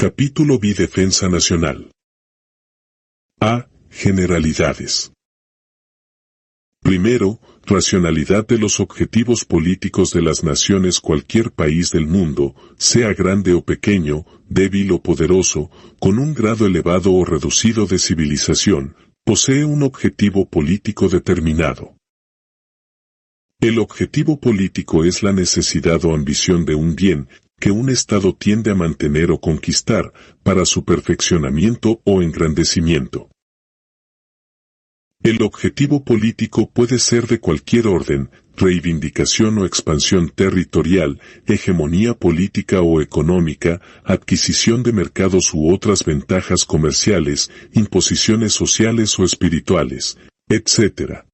Capítulo B. Defensa Nacional. A. Generalidades. Primero, racionalidad de los objetivos políticos de las naciones. Cualquier país del mundo, sea grande o pequeño, débil o poderoso, con un grado elevado o reducido de civilización, posee un objetivo político determinado. El objetivo político es la necesidad o ambición de un bien que un Estado tiende a mantener o conquistar para su perfeccionamiento o engrandecimiento. El objetivo político puede ser de cualquier orden: reivindicación o expansión territorial, hegemonía política o económica, adquisición de mercados u otras ventajas comerciales, imposiciones sociales o espirituales, etc.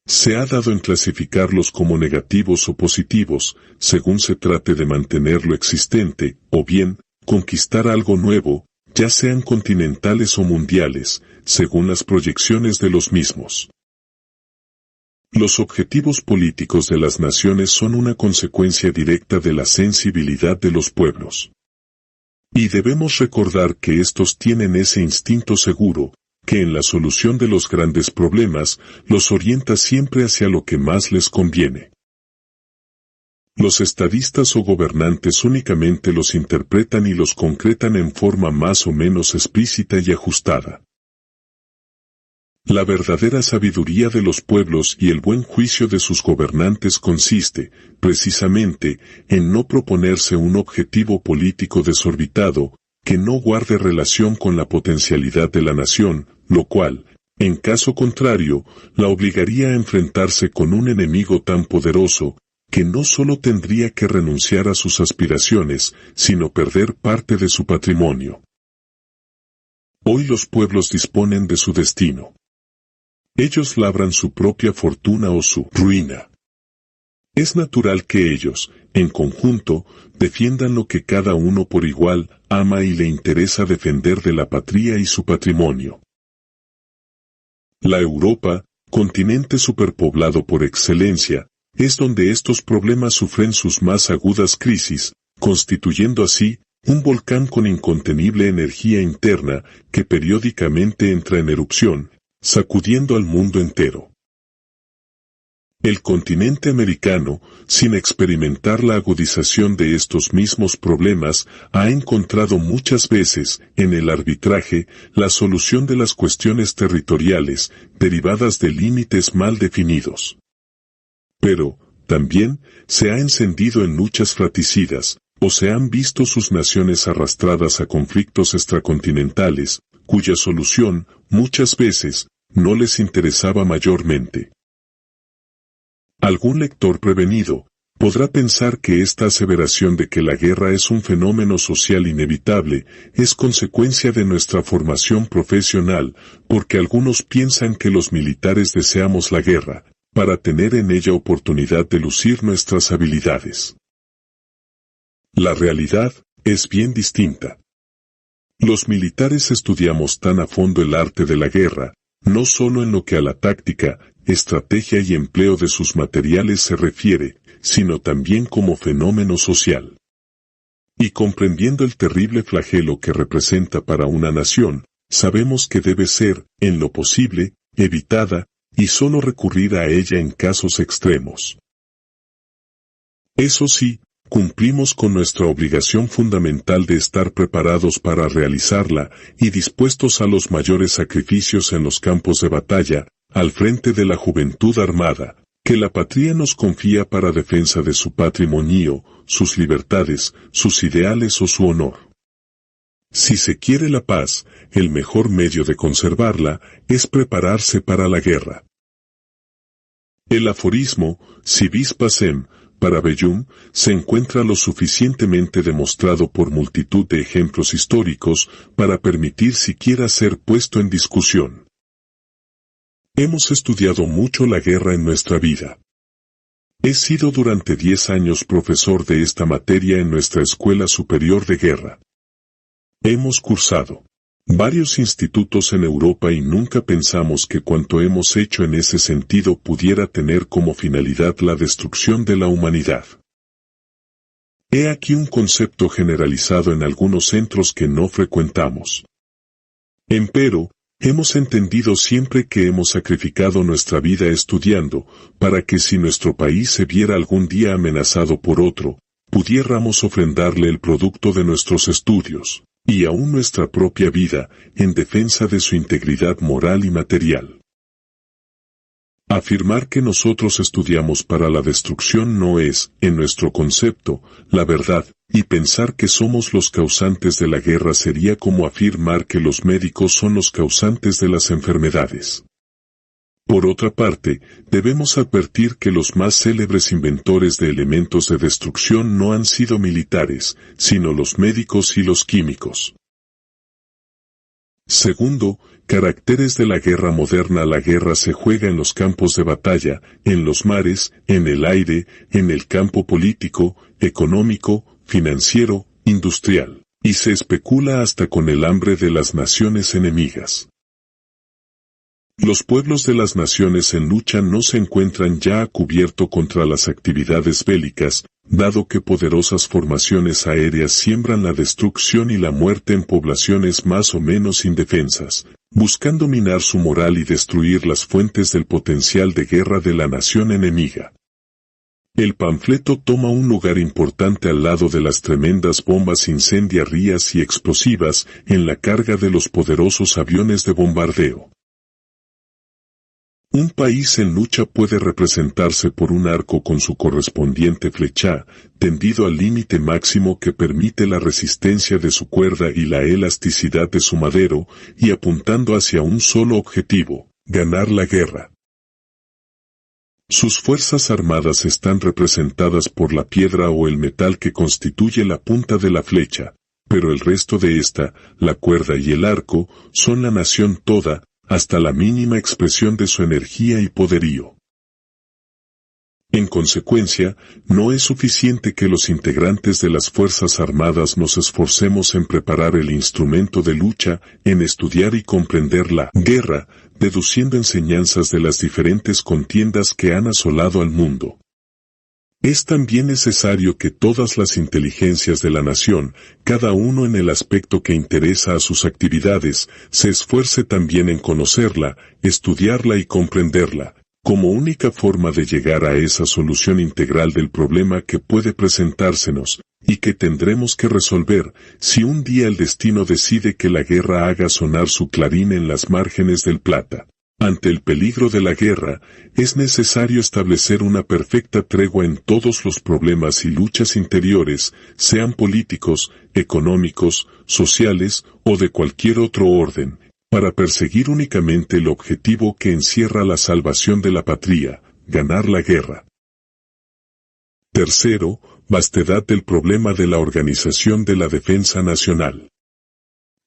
Se ha dado en clasificarlos como negativos o positivos, según se trate de mantener lo existente, o bien, conquistar algo nuevo, ya sean continentales o mundiales, según las proyecciones de los mismos. Los objetivos políticos de las naciones son una consecuencia directa de la sensibilidad de los pueblos. Y debemos recordar que estos tienen ese instinto seguro, que en la solución de los grandes problemas, los orienta siempre hacia lo que más les conviene. Los estadistas o gobernantes únicamente los interpretan y los concretan en forma más o menos explícita y ajustada. La verdadera sabiduría de los pueblos y el buen juicio de sus gobernantes consiste, precisamente, en no proponerse un objetivo político desorbitado, que no guarde relación con la potencialidad de la nación, lo cual, en caso contrario, la obligaría a enfrentarse con un enemigo tan poderoso, que no solo tendría que renunciar a sus aspiraciones, sino perder parte de su patrimonio. Hoy los pueblos disponen de su destino. Ellos labran su propia fortuna o su ruina. Es natural que ellos, en conjunto, defiendan lo que cada uno por igual ama y le interesa defender de la patria y su patrimonio. La Europa, continente superpoblado por excelencia, es donde estos problemas sufren sus más agudas crisis, constituyendo así un volcán con incontenible energía interna que periódicamente entra en erupción, sacudiendo al mundo entero. El continente americano, sin experimentar la agudización de estos mismos problemas, ha encontrado muchas veces, en el arbitraje, la solución de las cuestiones territoriales, derivadas de límites mal definidos. Pero, también, se ha encendido en luchas fratricidas, o se han visto sus naciones arrastradas a conflictos extracontinentales, cuya solución, muchas veces, no les interesaba mayormente. Algún lector prevenido podrá pensar que esta aseveración de que la guerra es un fenómeno social inevitable es consecuencia de nuestra formación profesional, porque algunos piensan que los militares deseamos la guerra, para tener en ella oportunidad de lucir nuestras habilidades. La realidad es bien distinta. Los militares estudiamos tan a fondo el arte de la guerra, no solo en lo que a la táctica, estrategia y empleo de sus materiales se refiere, sino también como fenómeno social. Y comprendiendo el terrible flagelo que representa para una nación, sabemos que debe ser, en lo posible, evitada, y solo recurrir a ella en casos extremos. Eso sí, cumplimos con nuestra obligación fundamental de estar preparados para realizarla y dispuestos a los mayores sacrificios en los campos de batalla, al frente de la juventud armada, que la patria nos confía para defensa de su patrimonio, sus libertades, sus ideales o su honor. Si se quiere la paz, el mejor medio de conservarla es prepararse para la guerra. El aforismo, si vis pacem, para Bellum, se encuentra lo suficientemente demostrado por multitud de ejemplos históricos para permitir siquiera ser puesto en discusión. Hemos estudiado mucho la guerra en nuestra vida. He sido durante 10 años profesor de esta materia en nuestra Escuela Superior de Guerra. Hemos cursado varios institutos en Europa y nunca pensamos que cuanto hemos hecho en ese sentido pudiera tener como finalidad la destrucción de la humanidad. He aquí un concepto generalizado en algunos centros que no frecuentamos. Empero, hemos entendido siempre que hemos sacrificado nuestra vida estudiando, para que si nuestro país se viera algún día amenazado por otro, pudiéramos ofrendarle el producto de nuestros estudios, y aún nuestra propia vida, en defensa de su integridad moral y material. Afirmar que nosotros estudiamos para la destrucción no es, en nuestro concepto, la verdad, y pensar que somos los causantes de la guerra sería como afirmar que los médicos son los causantes de las enfermedades. Por otra parte, debemos advertir que los más célebres inventores de elementos de destrucción no han sido militares, sino los médicos y los químicos. Segundo, caracteres de la guerra moderna. La guerra se juega en los campos de batalla, en los mares, en el aire, en el campo político, económico, financiero, industrial, y se especula hasta con el hambre de las naciones enemigas. Los pueblos de las naciones en lucha no se encuentran ya a cubierto contra las actividades bélicas, dado que poderosas formaciones aéreas siembran la destrucción y la muerte en poblaciones más o menos indefensas, buscando minar su moral y destruir las fuentes del potencial de guerra de la nación enemiga. El panfleto toma un lugar importante al lado de las tremendas bombas incendiarias y explosivas en la carga de los poderosos aviones de bombardeo. Un país en lucha puede representarse por un arco con su correspondiente flecha, tendido al límite máximo que permite la resistencia de su cuerda y la elasticidad de su madero, y apuntando hacia un solo objetivo, ganar la guerra. Sus fuerzas armadas están representadas por la piedra o el metal que constituye la punta de la flecha, pero el resto de esta, la cuerda y el arco, son la nación toda, hasta la mínima expresión de su energía y poderío. En consecuencia, no es suficiente que los integrantes de las Fuerzas Armadas nos esforcemos en preparar el instrumento de lucha, en estudiar y comprender la guerra, deduciendo enseñanzas de las diferentes contiendas que han asolado al mundo. Es también necesario que todas las inteligencias de la nación, cada uno en el aspecto que interesa a sus actividades, se esfuerce también en conocerla, estudiarla y comprenderla, como única forma de llegar a esa solución integral del problema que puede presentársenos, y que tendremos que resolver, si un día el destino decide que la guerra haga sonar su clarín en las márgenes del Plata. Ante el peligro de la guerra, es necesario establecer una perfecta tregua en todos los problemas y luchas interiores, sean políticos, económicos, sociales o de cualquier otro orden, para perseguir únicamente el objetivo que encierra la salvación de la patria, ganar la guerra. Tercero, vastedad del problema de la organización de la defensa nacional.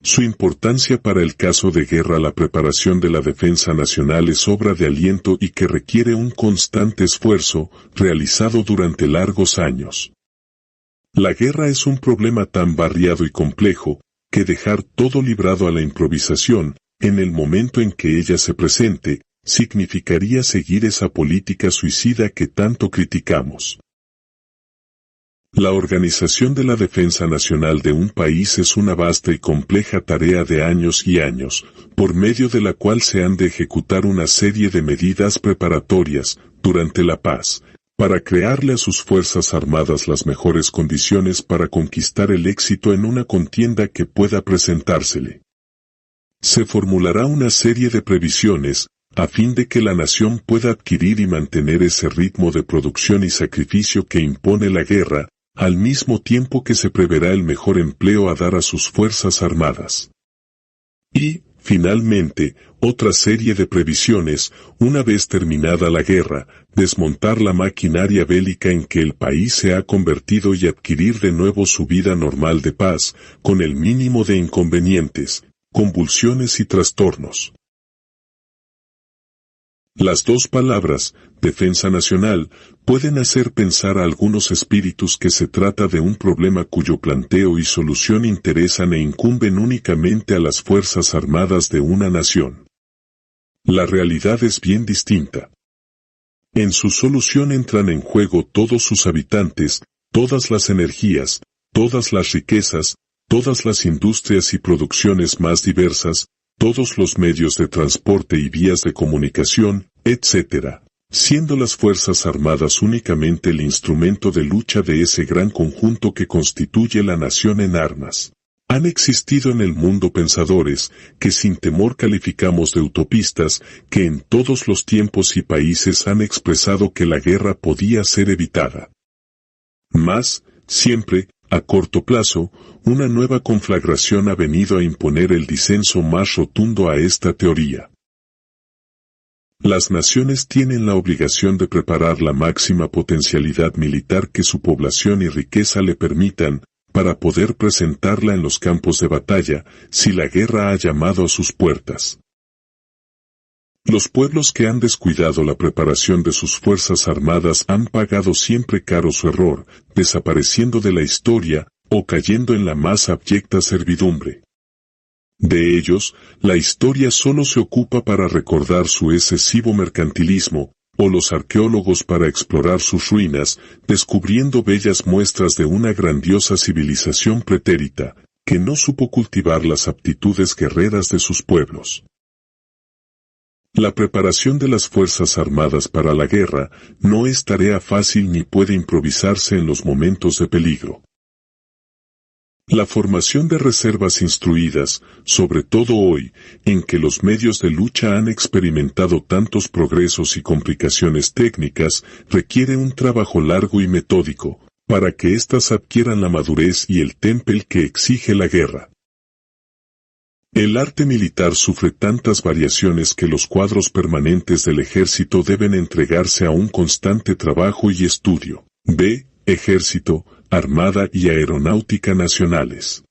Su importancia para el caso de guerra. La preparación de la defensa nacional es obra de aliento y que requiere un constante esfuerzo, realizado durante largos años. La guerra es un problema tan variado y complejo, que dejar todo librado a la improvisación, en el momento en que ella se presente, significaría seguir esa política suicida que tanto criticamos. La organización de la defensa nacional de un país es una vasta y compleja tarea de años y años, por medio de la cual se han de ejecutar una serie de medidas preparatorias, durante la paz, para crearle a sus fuerzas armadas las mejores condiciones para conquistar el éxito en una contienda que pueda presentársele. Se formulará una serie de previsiones, a fin de que la nación pueda adquirir y mantener ese ritmo de producción y sacrificio que impone la guerra, al mismo tiempo que se preverá el mejor empleo a dar a sus fuerzas armadas. Y, finalmente, otra serie de previsiones, una vez terminada la guerra, desmontar la maquinaria bélica en que el país se ha convertido y adquirir de nuevo su vida normal de paz, con el mínimo de inconvenientes, convulsiones y trastornos. Las dos palabras, defensa nacional, pueden hacer pensar a algunos espíritus que se trata de un problema cuyo planteo y solución interesan e incumben únicamente a las fuerzas armadas de una nación. La realidad es bien distinta. En su solución entran en juego todos sus habitantes, todas las energías, todas las riquezas, todas las industrias y producciones más diversas, todos los medios de transporte y vías de comunicación, etc., siendo las Fuerzas Armadas únicamente el instrumento de lucha de ese gran conjunto que constituye la nación en armas. Han existido en el mundo pensadores, que sin temor calificamos de utopistas, que en todos los tiempos y países han expresado que la guerra podía ser evitada. Mas, siempre, a corto plazo, una nueva conflagración ha venido a imponer el disenso más rotundo a esta teoría. Las naciones tienen la obligación de preparar la máxima potencialidad militar que su población y riqueza le permitan, para poder presentarla en los campos de batalla, si la guerra ha llamado a sus puertas. Los pueblos que han descuidado la preparación de sus fuerzas armadas han pagado siempre caro su error, desapareciendo de la historia, o cayendo en la más abyecta servidumbre. De ellos, la historia solo se ocupa para recordar su excesivo mercantilismo, o los arqueólogos para explorar sus ruinas, descubriendo bellas muestras de una grandiosa civilización pretérita, que no supo cultivar las aptitudes guerreras de sus pueblos. La preparación de las Fuerzas Armadas para la guerra no es tarea fácil ni puede improvisarse en los momentos de peligro. La formación de reservas instruidas, sobre todo hoy, en que los medios de lucha han experimentado tantos progresos y complicaciones técnicas, requiere un trabajo largo y metódico, para que éstas adquieran la madurez y el temple que exige la guerra. El arte militar sufre tantas variaciones que los cuadros permanentes del ejército deben entregarse a un constante trabajo y estudio. B. Ejército, Armada y Aeronáutica nacionales.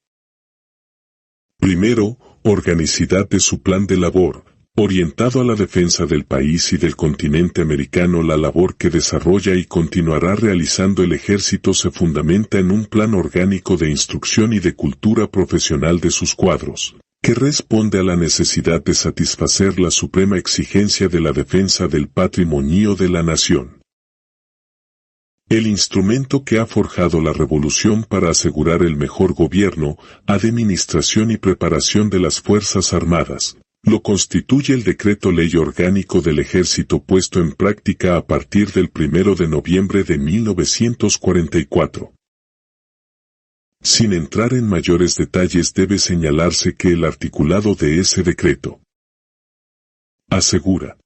Primero, organicidad de su plan de labor, orientado a la defensa del país y del continente americano. La labor que desarrolla y continuará realizando el ejército se fundamenta en un plan orgánico de instrucción y de cultura profesional de sus cuadros, que responde a la necesidad de satisfacer la suprema exigencia de la defensa del patrimonio de la nación. El instrumento que ha forjado la revolución para asegurar el mejor gobierno, administración y preparación de las Fuerzas Armadas, lo constituye el Decreto Ley Orgánico del Ejército puesto en práctica a partir del 1 de noviembre de 1944. Sin entrar en mayores detalles, debe señalarse que el articulado de ese decreto asegura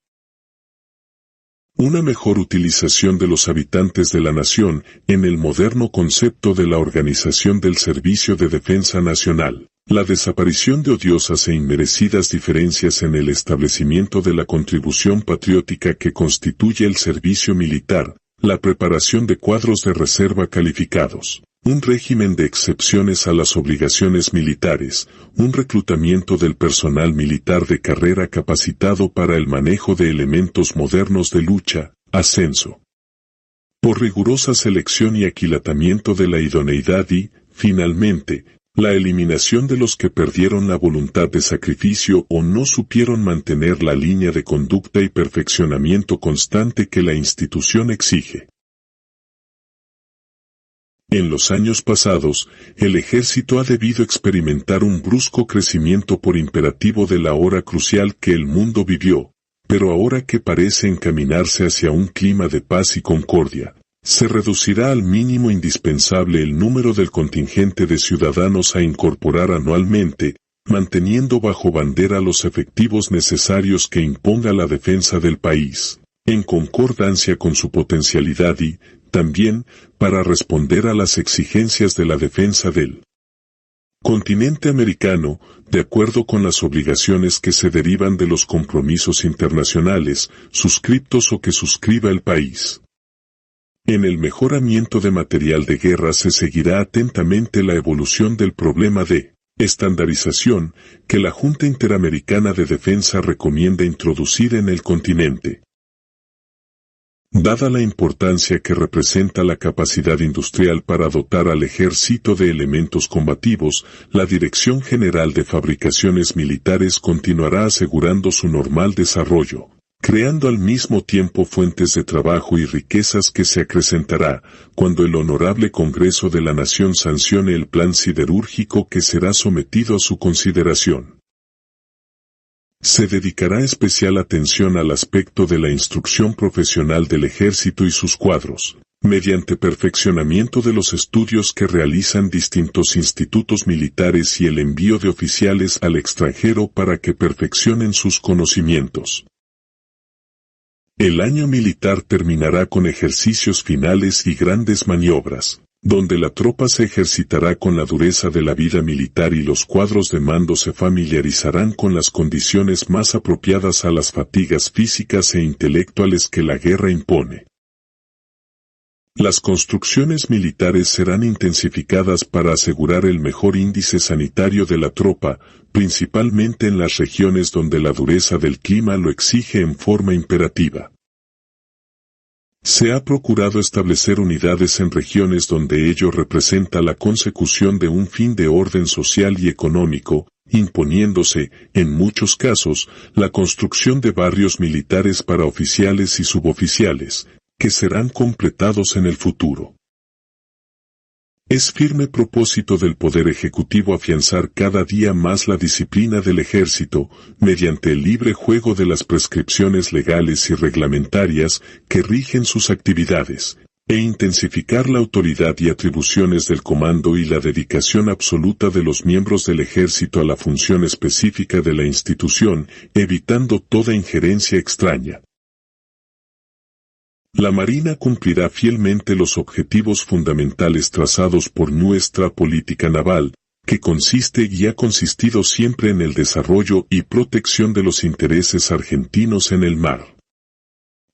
una mejor utilización de los habitantes de la nación en el moderno concepto de la organización del Servicio de Defensa Nacional, la desaparición de odiosas e inmerecidas diferencias en el establecimiento de la contribución patriótica que constituye el servicio militar, la preparación de cuadros de reserva calificados, un régimen de excepciones a las obligaciones militares, un reclutamiento del personal militar de carrera capacitado para el manejo de elementos modernos de lucha, ascenso por rigurosa selección y aquilatamiento de la idoneidad y, finalmente, la eliminación de los que perdieron la voluntad de sacrificio o no supieron mantener la línea de conducta y perfeccionamiento constante que la institución exige. En los años pasados, el ejército ha debido experimentar un brusco crecimiento por imperativo de la hora crucial que el mundo vivió, pero ahora que parece encaminarse hacia un clima de paz y concordia, se reducirá al mínimo indispensable el número del contingente de ciudadanos a incorporar anualmente, manteniendo bajo bandera los efectivos necesarios que imponga la defensa del país, en concordancia con su potencialidad y, también, para responder a las exigencias de la defensa del continente americano, de acuerdo con las obligaciones que se derivan de los compromisos internacionales, suscriptos o que suscriba el país. En el mejoramiento de material de guerra se seguirá atentamente la evolución del problema de estandarización que la Junta Interamericana de Defensa recomienda introducir en el continente. Dada la importancia que representa la capacidad industrial para dotar al ejército de elementos combativos, la Dirección General de Fabricaciones Militares continuará asegurando su normal desarrollo, creando al mismo tiempo fuentes de trabajo y riquezas que se acrecentará cuando el Honorable Congreso de la Nación sancione el plan siderúrgico que será sometido a su consideración. Se dedicará especial atención al aspecto de la instrucción profesional del Ejército y sus cuadros, mediante perfeccionamiento de los estudios que realizan distintos institutos militares y el envío de oficiales al extranjero para que perfeccionen sus conocimientos. El año militar terminará con ejercicios finales y grandes maniobras, donde la tropa se ejercitará con la dureza de la vida militar y los cuadros de mando se familiarizarán con las condiciones más apropiadas a las fatigas físicas e intelectuales que la guerra impone. Las construcciones militares serán intensificadas para asegurar el mejor índice sanitario de la tropa, principalmente en las regiones donde la dureza del clima lo exige en forma imperativa. Se ha procurado establecer unidades en regiones donde ello representa la consecución de un fin de orden social y económico, imponiéndose, en muchos casos, la construcción de barrios militares para oficiales y suboficiales, que serán completados en el futuro. Es firme propósito del Poder Ejecutivo afianzar cada día más la disciplina del Ejército, mediante el libre juego de las prescripciones legales y reglamentarias que rigen sus actividades, e intensificar la autoridad y atribuciones del comando y la dedicación absoluta de los miembros del Ejército a la función específica de la institución, evitando toda injerencia extraña. La Marina cumplirá fielmente los objetivos fundamentales trazados por nuestra política naval, que consiste y ha consistido siempre en el desarrollo y protección de los intereses argentinos en el mar.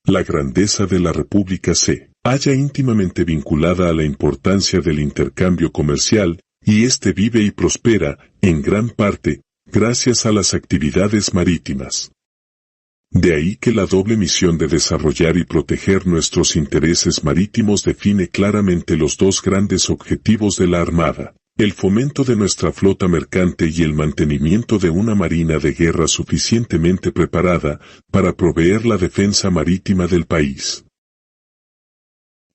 La grandeza de la República se halla íntimamente vinculada a la importancia del intercambio comercial, y éste vive y prospera, en gran parte, gracias a las actividades marítimas. De ahí que la doble misión de desarrollar y proteger nuestros intereses marítimos define claramente los dos grandes objetivos de la Armada: el fomento de nuestra flota mercante y el mantenimiento de una marina de guerra suficientemente preparada para proveer la defensa marítima del país.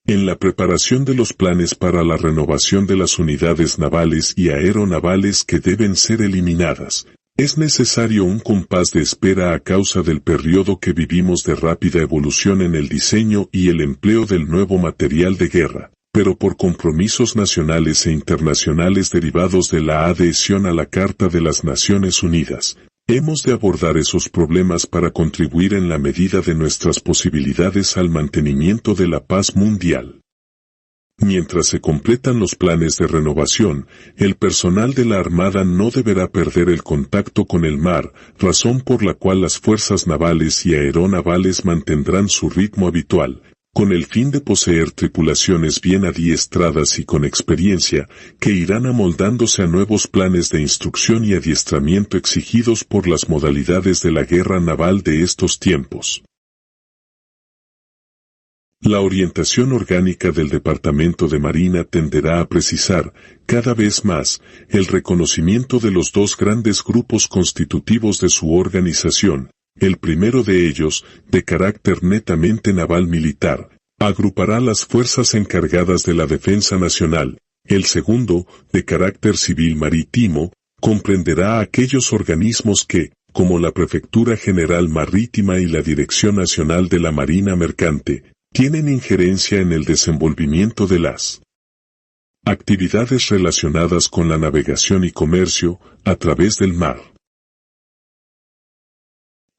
En la preparación de los planes para la renovación de las unidades navales y aeronavales que deben ser eliminadas, es necesario un compás de espera a causa del periodo que vivimos de rápida evolución en el diseño y el empleo del nuevo material de guerra, pero por compromisos nacionales e internacionales derivados de la adhesión a la Carta de las Naciones Unidas, hemos de abordar esos problemas para contribuir en la medida de nuestras posibilidades al mantenimiento de la paz mundial. Mientras se completan los planes de renovación, el personal de la Armada no deberá perder el contacto con el mar, razón por la cual las fuerzas navales y aeronavales mantendrán su ritmo habitual, con el fin de poseer tripulaciones bien adiestradas y con experiencia, que irán amoldándose a nuevos planes de instrucción y adiestramiento exigidos por las modalidades de la guerra naval de estos tiempos. La orientación orgánica del Departamento de Marina tenderá a precisar, cada vez más, el reconocimiento de los dos grandes grupos constitutivos de su organización. El primero de ellos, de carácter netamente naval-militar, agrupará las fuerzas encargadas de la defensa nacional. El segundo, de carácter civil-marítimo, comprenderá a aquellos organismos que, como la Prefectura General Marítima y la Dirección Nacional de la Marina Mercante, tienen injerencia en el desenvolvimiento de las actividades relacionadas con la navegación y comercio a través del mar.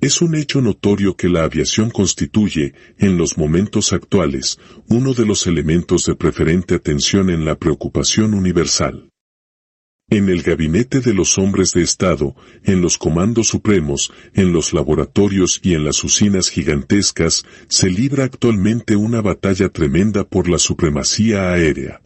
Es un hecho notorio que la aviación constituye, en los momentos actuales, uno de los elementos de preferente atención en la preocupación universal. En el gabinete de los hombres de Estado, en los comandos supremos, en los laboratorios y en las usinas gigantescas, se libra actualmente una batalla tremenda por la supremacía aérea.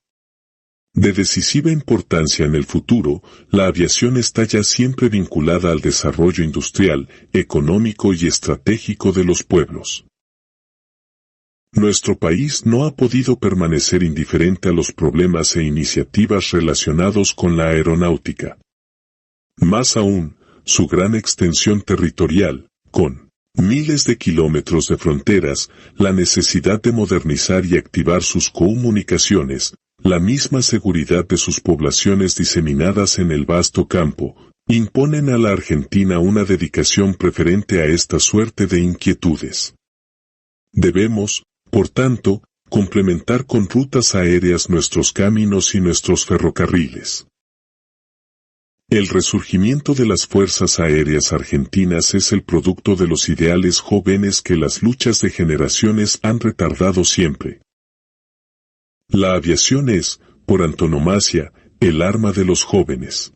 De decisiva importancia en el futuro, la aviación está ya siempre vinculada al desarrollo industrial, económico y estratégico de los pueblos. Nuestro país no ha podido permanecer indiferente a los problemas e iniciativas relacionados con la aeronáutica. Más aún, su gran extensión territorial, con Miles de kilómetros de fronteras, la necesidad de modernizar y activar sus comunicaciones, la misma seguridad de sus poblaciones diseminadas en el vasto campo, imponen a la Argentina una dedicación preferente a esta suerte de inquietudes. Debemos, por tanto, complementar con rutas aéreas nuestros caminos y nuestros ferrocarriles. El resurgimiento de las fuerzas aéreas argentinas es el producto de los ideales jóvenes que las luchas de generaciones han retardado siempre. La aviación es, por antonomasia, el arma de los jóvenes.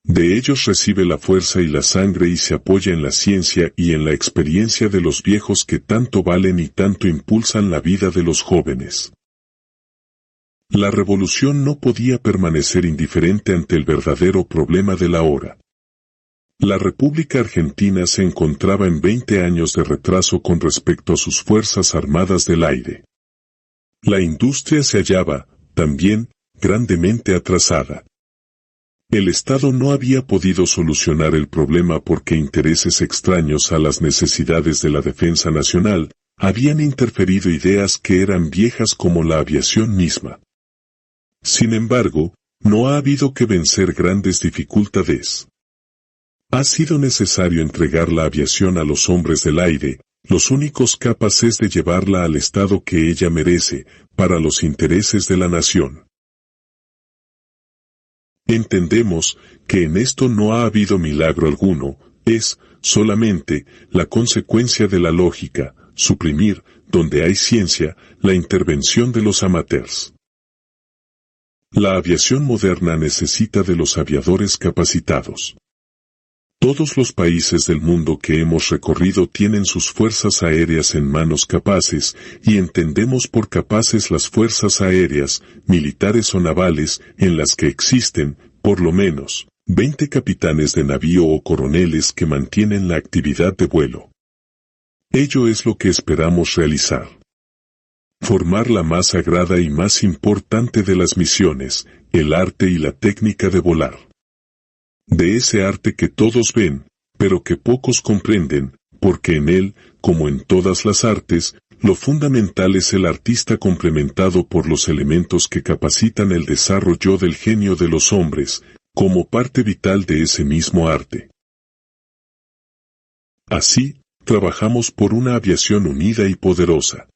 De ellos recibe la fuerza y la sangre y se apoya en la ciencia y en la experiencia de los viejos que tanto valen y tanto impulsan la vida de los jóvenes. La revolución no podía permanecer indiferente ante el verdadero problema de la hora. La República Argentina se encontraba en 20 años de retraso con respecto a sus fuerzas armadas del aire. La industria se hallaba, también, grandemente atrasada. El Estado no había podido solucionar el problema porque intereses extraños a las necesidades de la defensa nacional habían interferido ideas que eran viejas como la aviación misma. Sin embargo, no ha habido que vencer grandes dificultades. Ha sido necesario entregar la aviación a los hombres del aire, los únicos capaces de llevarla al estado que ella merece, para los intereses de la nación. Entendemos que en esto no ha habido milagro alguno, es, solamente, la consecuencia de la lógica, suprimir, donde hay ciencia, la intervención de los amateurs. La aviación moderna necesita de los aviadores capacitados. Todos los países del mundo que hemos recorrido tienen sus fuerzas aéreas en manos capaces, y entendemos por capaces las fuerzas aéreas, militares o navales, en las que existen, por lo menos, 20 capitanes de navío o coroneles que mantienen la actividad de vuelo. Ello es lo que esperamos realizar. Formar la más sagrada y más importante de las misiones, el arte y la técnica de volar. De ese arte que todos ven, pero que pocos comprenden, porque en él, como en todas las artes, lo fundamental es el artista complementado por los elementos que capacitan el desarrollo del genio de los hombres, como parte vital de ese mismo arte. Así, trabajamos por una aviación unida y poderosa.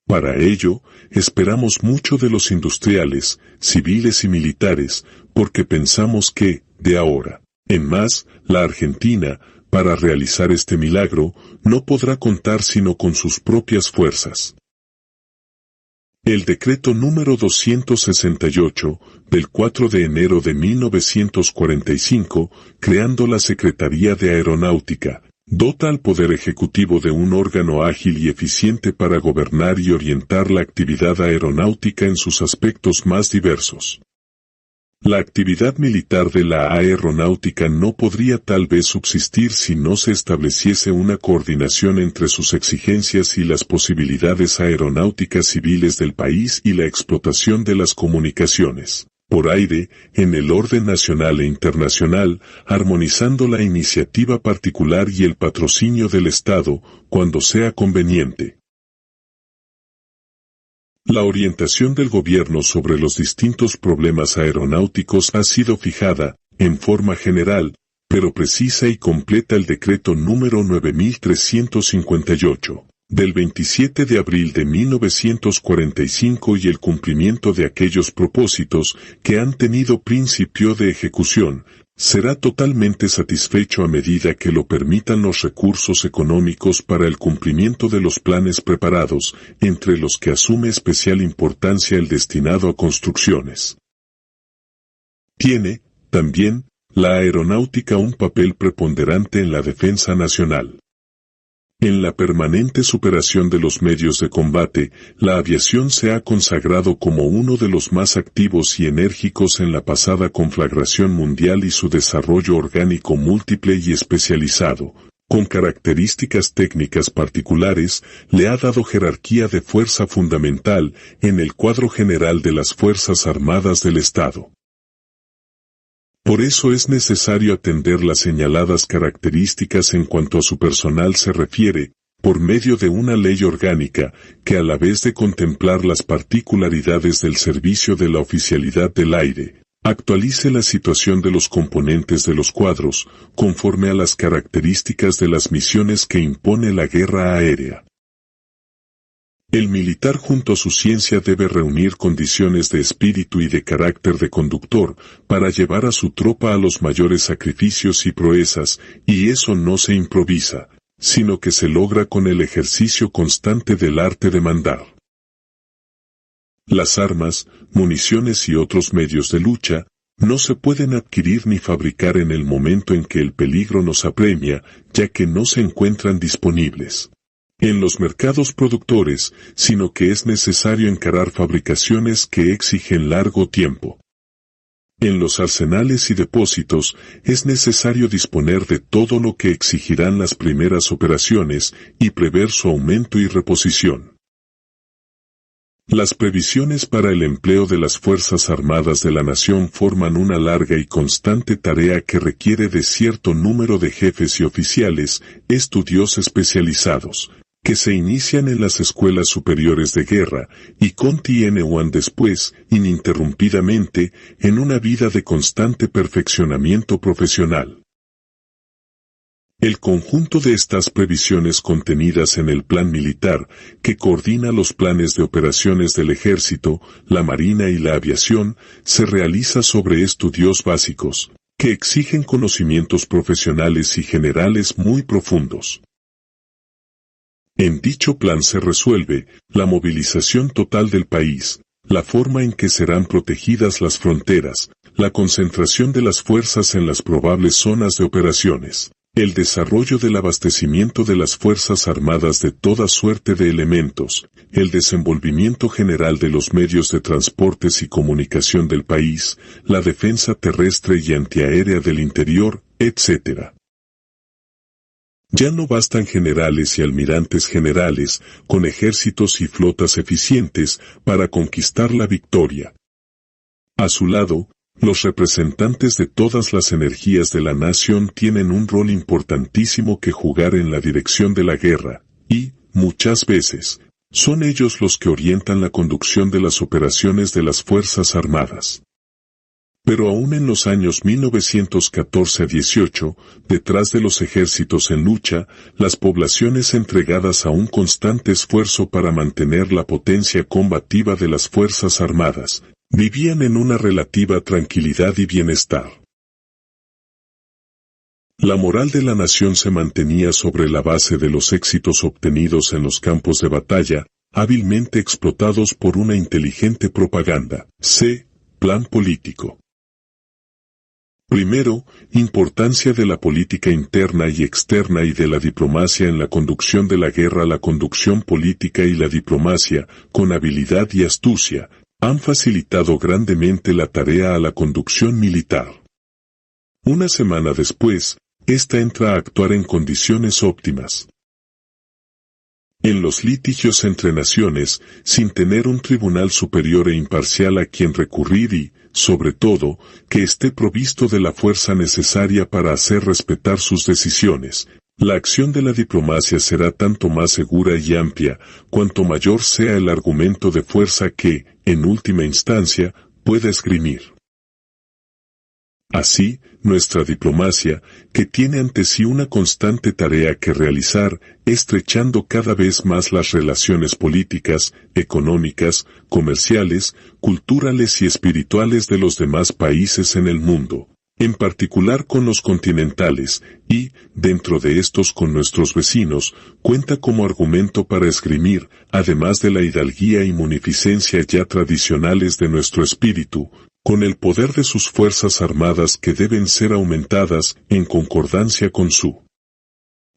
Para ello, esperamos mucho de los industriales, civiles y militares, porque pensamos que, de ahora en más, la Argentina, para realizar este milagro, no podrá contar sino con sus propias fuerzas. El decreto número 268, del 4 de enero de 1945, creando la Secretaría de Aeronáutica, dota al Poder Ejecutivo de un órgano ágil y eficiente para gobernar y orientar la actividad aeronáutica en sus aspectos más diversos. La actividad militar de la aeronáutica no podría tal vez subsistir si no se estableciese una coordinación entre sus exigencias y las posibilidades aeronáuticas civiles del país y la explotación de las comunicaciones por aire, en el orden nacional e internacional, armonizando la iniciativa particular y el patrocinio del Estado, cuando sea conveniente. La orientación del gobierno sobre los distintos problemas aeronáuticos ha sido fijada, en forma general, pero precisa y completa el decreto número 9358. Del 27 de abril de 1945 y el cumplimiento de aquellos propósitos que han tenido principio de ejecución, será totalmente satisfecho a medida que lo permitan los recursos económicos para el cumplimiento de los planes preparados, entre los que asume especial importancia el destinado a construcciones. Tiene, también, la aeronáutica un papel preponderante en la defensa nacional. En la permanente superación de los medios de combate, la aviación se ha consagrado como uno de los más activos y enérgicos en la pasada conflagración mundial y su desarrollo orgánico múltiple y especializado, con características técnicas particulares, le ha dado jerarquía de fuerza fundamental en el cuadro general de las Fuerzas Armadas del Estado. Por eso es necesario atender las señaladas características en cuanto a su personal se refiere, por medio de una ley orgánica, que a la vez de contemplar las particularidades del servicio de la oficialidad del aire, actualice la situación de los componentes de los cuadros, conforme a las características de las misiones que impone la guerra aérea. El militar junto a su ciencia debe reunir condiciones de espíritu y de carácter de conductor para llevar a su tropa a los mayores sacrificios y proezas, y eso no se improvisa, sino que se logra con el ejercicio constante del arte de mandar. Las armas, municiones y otros medios de lucha no se pueden adquirir ni fabricar en el momento en que el peligro nos apremia, ya que no se encuentran disponibles en los mercados productores, sino que es necesario encarar fabricaciones que exigen largo tiempo. En los arsenales y depósitos es necesario disponer de todo lo que exigirán las primeras operaciones y prever su aumento y reposición. Las previsiones para el empleo de las Fuerzas Armadas de la Nación forman una larga y constante tarea que requiere de cierto número de jefes y oficiales, estudios especializados, que se inician en las escuelas superiores de guerra y continúan después, ininterrumpidamente, en una vida de constante perfeccionamiento profesional. El conjunto de estas previsiones contenidas en el Plan Militar, que coordina los planes de operaciones del Ejército, la Marina y la Aviación, se realiza sobre estudios básicos, que exigen conocimientos profesionales y generales muy profundos. En dicho plan se resuelve la movilización total del país, la forma en que serán protegidas las fronteras, la concentración de las fuerzas en las probables zonas de operaciones, el desarrollo del abastecimiento de las Fuerzas Armadas de toda suerte de elementos, el desenvolvimiento general de los medios de transportes y comunicación del país, la defensa terrestre y antiaérea del interior, etc. Ya no bastan generales y almirantes generales, con ejércitos y flotas eficientes, para conquistar la victoria. A su lado, los representantes de todas las energías de la nación tienen un rol importantísimo que jugar en la dirección de la guerra, y, muchas veces, son ellos los que orientan la conducción de las operaciones de las Fuerzas Armadas. Pero aún en los años 1914 a 18, detrás de los ejércitos en lucha, las poblaciones entregadas a un constante esfuerzo para mantener la potencia combativa de las Fuerzas Armadas, vivían en una relativa tranquilidad y bienestar. La moral de la nación se mantenía sobre la base de los éxitos obtenidos en los campos de batalla, hábilmente explotados por una inteligente propaganda. C. Plan político. Primero, importancia de la política interna y externa y de la diplomacia en la conducción de la guerra. La conducción política y la diplomacia, con habilidad y astucia, han facilitado grandemente la tarea a la conducción militar. Una semana después, ésta entra a actuar en condiciones óptimas. En los litigios entre naciones, sin tener un tribunal superior e imparcial a quien recurrir y, sobre todo, que esté provisto de la fuerza necesaria para hacer respetar sus decisiones, la acción de la diplomacia será tanto más segura y amplia, cuanto mayor sea el argumento de fuerza que, en última instancia, pueda esgrimir. Así, nuestra diplomacia, que tiene ante sí una constante tarea que realizar, estrechando cada vez más las relaciones políticas, económicas, comerciales, culturales y espirituales de los demás países en el mundo, en particular con los continentales, y, dentro de estos con nuestros vecinos, cuenta como argumento para esgrimir, además de la hidalguía y munificencia ya tradicionales de nuestro espíritu, con el poder de sus fuerzas armadas que deben ser aumentadas en concordancia con su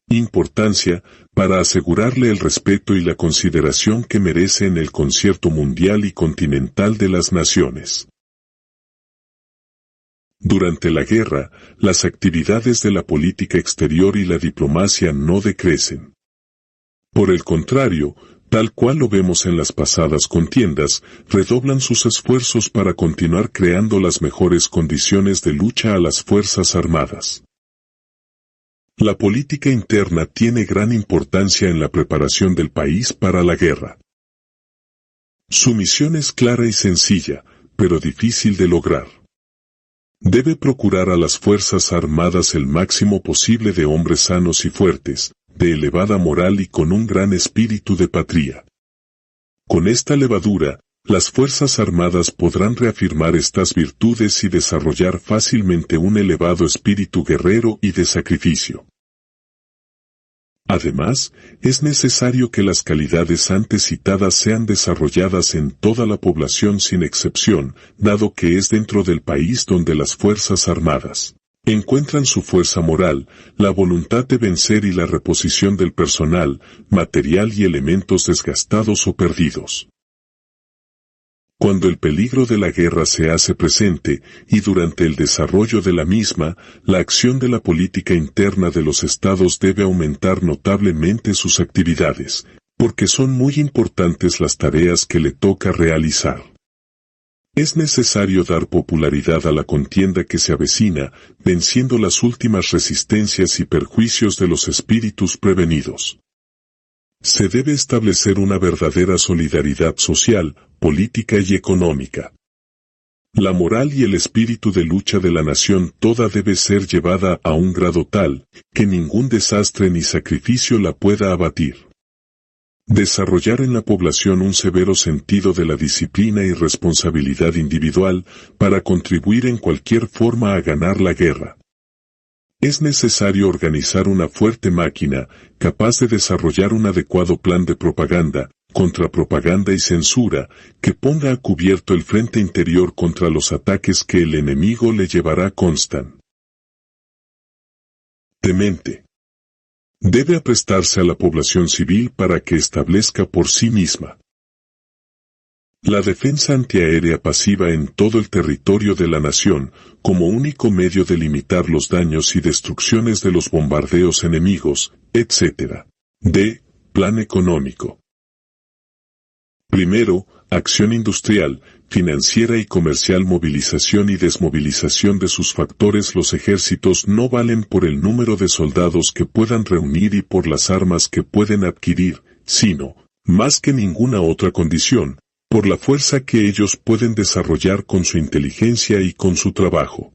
importancia, para asegurarle el respeto y la consideración que merece en el concierto mundial y continental de las naciones. Durante la guerra, las actividades de la política exterior y la diplomacia no decrecen. Por el contrario, tal cual lo vemos en las pasadas contiendas, redoblan sus esfuerzos para continuar creando las mejores condiciones de lucha a las Fuerzas Armadas. La política interna tiene gran importancia en la preparación del país para la guerra. Su misión es clara y sencilla, pero difícil de lograr. Debe procurar a las Fuerzas Armadas el máximo posible de hombres sanos y fuertes, de elevada moral y con un gran espíritu de patria. Con esta levadura, las Fuerzas Armadas podrán reafirmar estas virtudes y desarrollar fácilmente un elevado espíritu guerrero y de sacrificio. Además, es necesario que las calidades antes citadas sean desarrolladas en toda la población sin excepción, dado que es dentro del país donde las Fuerzas Armadas encuentran su fuerza moral, la voluntad de vencer y la reposición del personal, material y elementos desgastados o perdidos. Cuando el peligro de la guerra se hace presente, y durante el desarrollo de la misma, la acción de la política interna de los estados debe aumentar notablemente sus actividades, porque son muy importantes las tareas que le toca realizar. Es necesario dar popularidad a la contienda que se avecina, venciendo las últimas resistencias y perjuicios de los espíritus prevenidos. Se debe establecer una verdadera solidaridad social, política y económica. La moral y el espíritu de lucha de la nación toda debe ser llevada a un grado tal, que ningún desastre ni sacrificio la pueda abatir. Desarrollar en la población un severo sentido de la disciplina y responsabilidad individual, para contribuir en cualquier forma a ganar la guerra. Es necesario organizar una fuerte máquina, capaz de desarrollar un adecuado plan de propaganda, contrapropaganda y censura, que ponga a cubierto el frente interior contra los ataques que el enemigo le llevará constantemente. Debe aprestarse a la población civil para que establezca por sí misma la defensa antiaérea pasiva en todo el territorio de la nación, como único medio de limitar los daños y destrucciones de los bombardeos enemigos, etc. D. Plan económico. Primero, acción industrial, financiera y comercial. Movilización y desmovilización de sus factores. Los ejércitos no valen por el número de soldados que puedan reunir y por las armas que pueden adquirir, sino, más que ninguna otra condición, por la fuerza que ellos pueden desarrollar con su inteligencia y con su trabajo.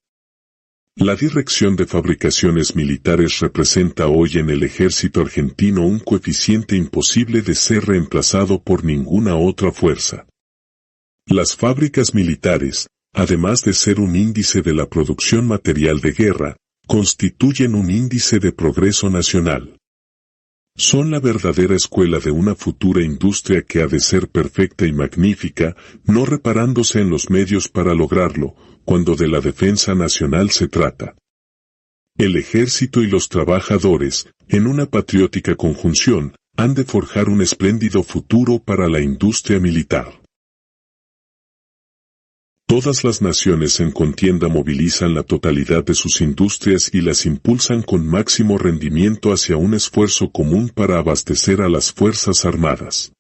La dirección de fabricaciones militares representa hoy en el ejército argentino un coeficiente imposible de ser reemplazado por ninguna otra fuerza. Las fábricas militares, además de ser un índice de la producción material de guerra, constituyen un índice de progreso nacional. Son la verdadera escuela de una futura industria que ha de ser perfecta y magnífica, no reparándose en los medios para lograrlo, cuando de la defensa nacional se trata. El ejército y los trabajadores, en una patriótica conjunción, han de forjar un espléndido futuro para la industria militar. Todas las naciones en contienda movilizan la totalidad de sus industrias y las impulsan con máximo rendimiento hacia un esfuerzo común para abastecer a las Fuerzas Armadas.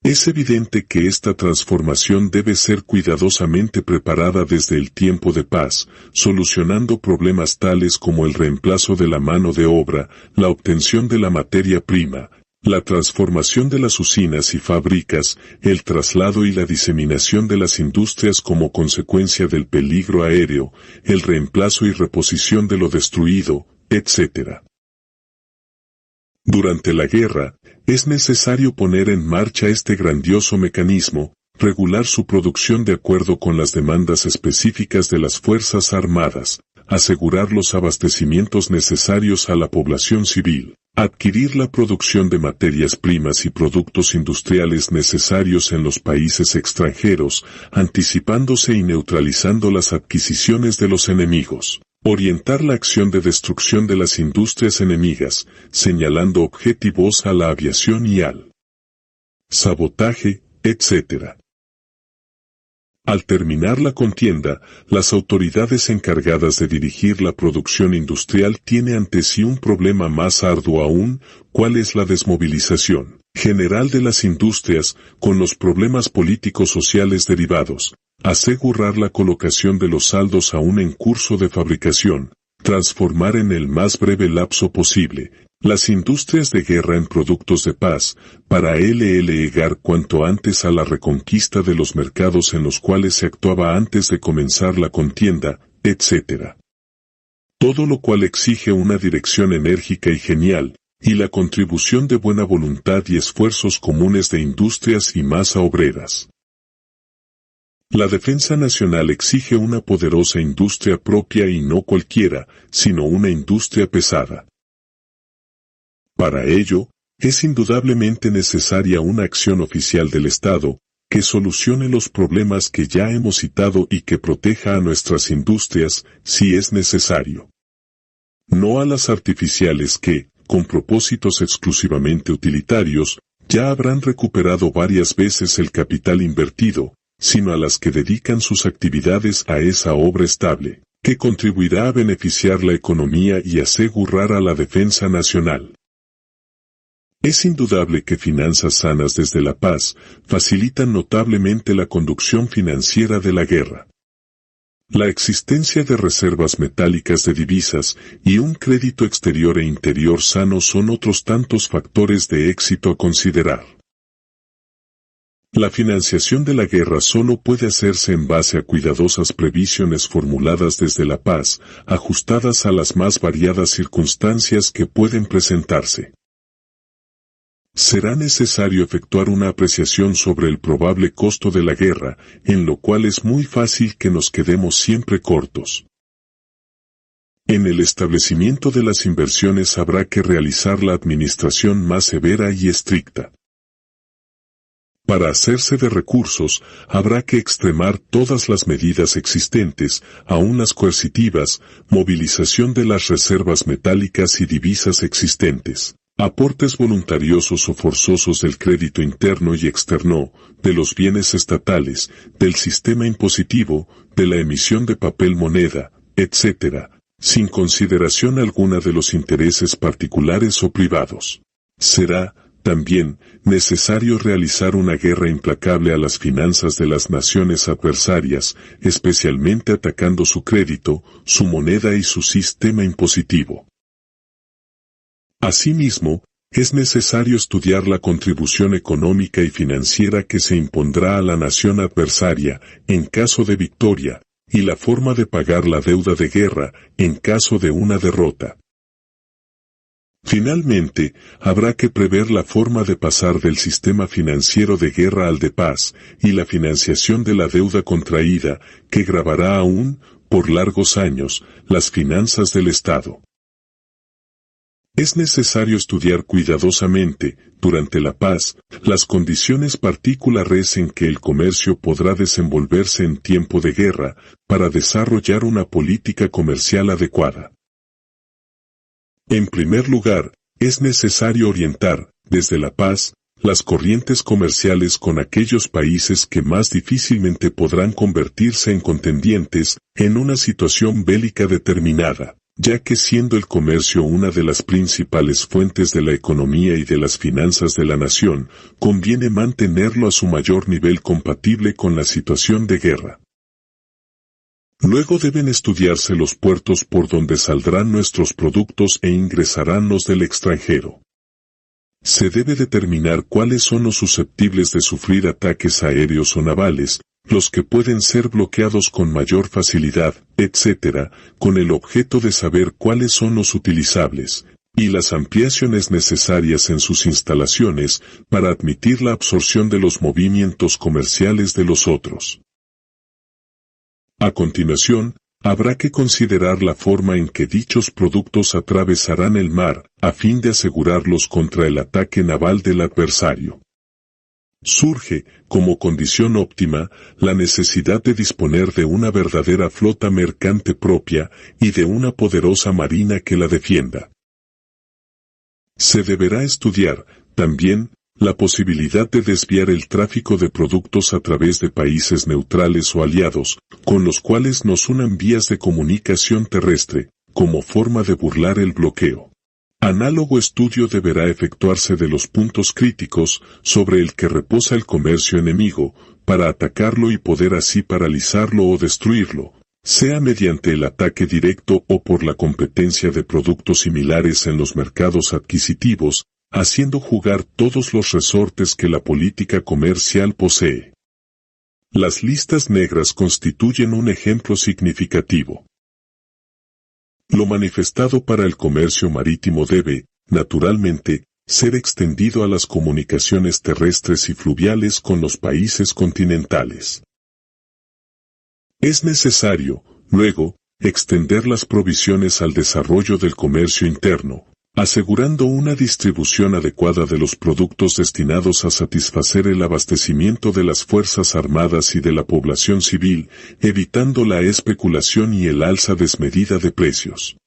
Es evidente que esta transformación debe ser cuidadosamente preparada desde el tiempo de paz, solucionando problemas tales como el reemplazo de la mano de obra, la obtención de la materia prima, la transformación de las usinas y fábricas, el traslado y la diseminación de las industrias como consecuencia del peligro aéreo, el reemplazo y reposición de lo destruido, etc. Durante la guerra, es necesario poner en marcha este grandioso mecanismo, regular su producción de acuerdo con las demandas específicas de las Fuerzas Armadas, asegurar los abastecimientos necesarios a la población civil, adquirir la producción de materias primas y productos industriales necesarios en los países extranjeros, anticipándose y neutralizando las adquisiciones de los enemigos, orientar la acción de destrucción de las industrias enemigas, señalando objetivos a la aviación y al sabotaje, etc. Al terminar la contienda, las autoridades encargadas de dirigir la producción industrial tienen ante sí un problema más arduo aún, ¿cuál es la desmovilización? general de las industrias, con los problemas políticos sociales derivados, asegurar la colocación de los saldos aún en curso de fabricación, transformar en el más breve lapso posible las industrias de guerra en productos de paz, para llegar cuanto antes a la reconquista de los mercados en los cuales se actuaba antes de comenzar la contienda, etc. Todo lo cual exige una dirección enérgica y genial, y la contribución de buena voluntad y esfuerzos comunes de industrias y masa obreras. La defensa nacional exige una poderosa industria propia y no cualquiera, sino una industria pesada. Para ello, es indudablemente necesaria una acción oficial del Estado, que solucione los problemas que ya hemos citado y que proteja a nuestras industrias, si es necesario. No a las artificiales que, con propósitos exclusivamente utilitarios, ya habrán recuperado varias veces el capital invertido, sino a las que dedican sus actividades a esa obra estable, que contribuirá a beneficiar la economía y asegurar a la defensa nacional. Es indudable que finanzas sanas desde la paz facilitan notablemente la conducción financiera de la guerra. La existencia de reservas metálicas de divisas y un crédito exterior e interior sano son otros tantos factores de éxito a considerar. La financiación de la guerra solo puede hacerse en base a cuidadosas previsiones formuladas desde la paz, ajustadas a las más variadas circunstancias que pueden presentarse. Será necesario efectuar una apreciación sobre el probable costo de la guerra, en lo cual es muy fácil que nos quedemos siempre cortos. En el establecimiento de las inversiones habrá que realizar la administración más severa y estricta. Para hacerse de recursos, habrá que extremar todas las medidas existentes, aun las coercitivas, movilización de las reservas metálicas y divisas existentes. Aportes voluntariosos o forzosos del crédito interno y externo, de los bienes estatales, del sistema impositivo, de la emisión de papel moneda, etc., sin consideración alguna de los intereses particulares o privados. Será, también, necesario realizar una guerra implacable a las finanzas de las naciones adversarias, especialmente atacando su crédito, su moneda y su sistema impositivo. Asimismo, es necesario estudiar la contribución económica y financiera que se impondrá a la nación adversaria, en caso de victoria, y la forma de pagar la deuda de guerra, en caso de una derrota. Finalmente, habrá que prever la forma de pasar del sistema financiero de guerra al de paz, y la financiación de la deuda contraída, que gravará aún, por largos años, las finanzas del Estado. Es necesario estudiar cuidadosamente, durante la paz, las condiciones particulares en que el comercio podrá desenvolverse en tiempo de guerra, para desarrollar una política comercial adecuada. En primer lugar, es necesario orientar, desde la paz, las corrientes comerciales con aquellos países que más difícilmente podrán convertirse en contendientes, en una situación bélica determinada, ya que siendo el comercio una de las principales fuentes de la economía y de las finanzas de la nación, conviene mantenerlo a su mayor nivel compatible con la situación de guerra. Luego deben estudiarse los puertos por donde saldrán nuestros productos e ingresarán los del extranjero. Se debe determinar cuáles son los susceptibles de sufrir ataques aéreos o navales, los que pueden ser bloqueados con mayor facilidad, etc., con el objeto de saber cuáles son los utilizables, y las ampliaciones necesarias en sus instalaciones para admitir la absorción de los movimientos comerciales de los otros. A continuación, habrá que considerar la forma en que dichos productos atravesarán el mar, a fin de asegurarlos contra el ataque naval del adversario. Surge, como condición óptima, la necesidad de disponer de una verdadera flota mercante propia y de una poderosa marina que la defienda. Se deberá estudiar, también, la posibilidad de desviar el tráfico de productos a través de países neutrales o aliados, con los cuales nos unan vías de comunicación terrestre, como forma de burlar el bloqueo. Análogo estudio deberá efectuarse de los puntos críticos sobre el que reposa el comercio enemigo, para atacarlo y poder así paralizarlo o destruirlo, sea mediante el ataque directo o por la competencia de productos similares en los mercados adquisitivos, haciendo jugar todos los resortes que la política comercial posee. Las listas negras constituyen un ejemplo significativo. Lo manifestado para el comercio marítimo debe, naturalmente, ser extendido a las comunicaciones terrestres y fluviales con los países continentales. Es necesario, luego, extender las provisiones al desarrollo del comercio interno, asegurando una distribución adecuada de los productos destinados a satisfacer el abastecimiento de las Fuerzas Armadas y de la población civil, evitando la especulación y el alza desmedida de precios.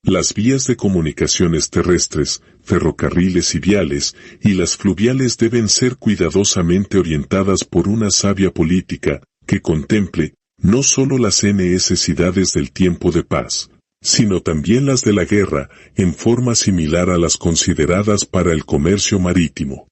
Las vías de comunicaciones terrestres, ferrocarriles y viales, y las fluviales deben ser cuidadosamente orientadas por una sabia política, que contemple, no solo las necesidades del tiempo de paz, sino también las de la guerra, en forma similar a las consideradas para el comercio marítimo.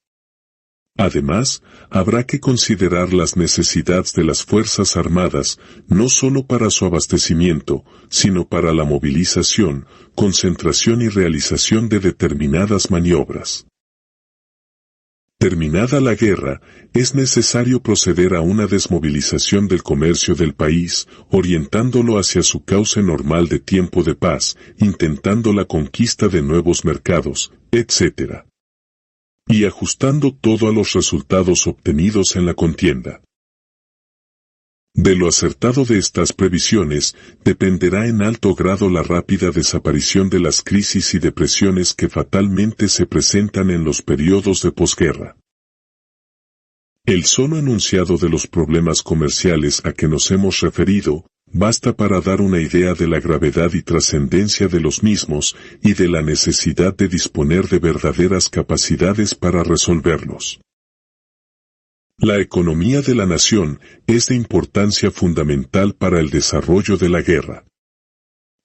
Además, habrá que considerar las necesidades de las Fuerzas Armadas, no solo para su abastecimiento, sino para la movilización, concentración y realización de determinadas maniobras. Terminada la guerra, es necesario proceder a una desmovilización del comercio del país, orientándolo hacia su cauce normal de tiempo de paz, intentando la conquista de nuevos mercados, etc. Y ajustando todo a los resultados obtenidos en la contienda. De lo acertado de estas previsiones, dependerá en alto grado la rápida desaparición de las crisis y depresiones que fatalmente se presentan en los periodos de posguerra. El solo enunciado de los problemas comerciales a que nos hemos referido, basta para dar una idea de la gravedad y trascendencia de los mismos, y de la necesidad de disponer de verdaderas capacidades para resolverlos. La economía de la nación es de importancia fundamental para el desarrollo de la guerra.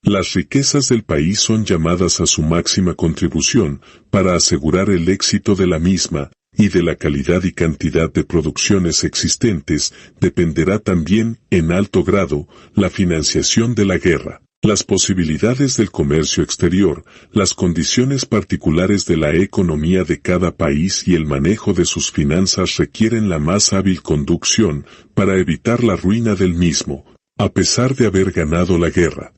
Las riquezas del país son llamadas a su máxima contribución para asegurar el éxito de la misma, y de la calidad y cantidad de producciones existentes dependerá también, en alto grado, la financiación de la guerra. Las posibilidades del comercio exterior, las condiciones particulares de la economía de cada país y el manejo de sus finanzas requieren la más hábil conducción para evitar la ruina del mismo, a pesar de haber ganado la guerra.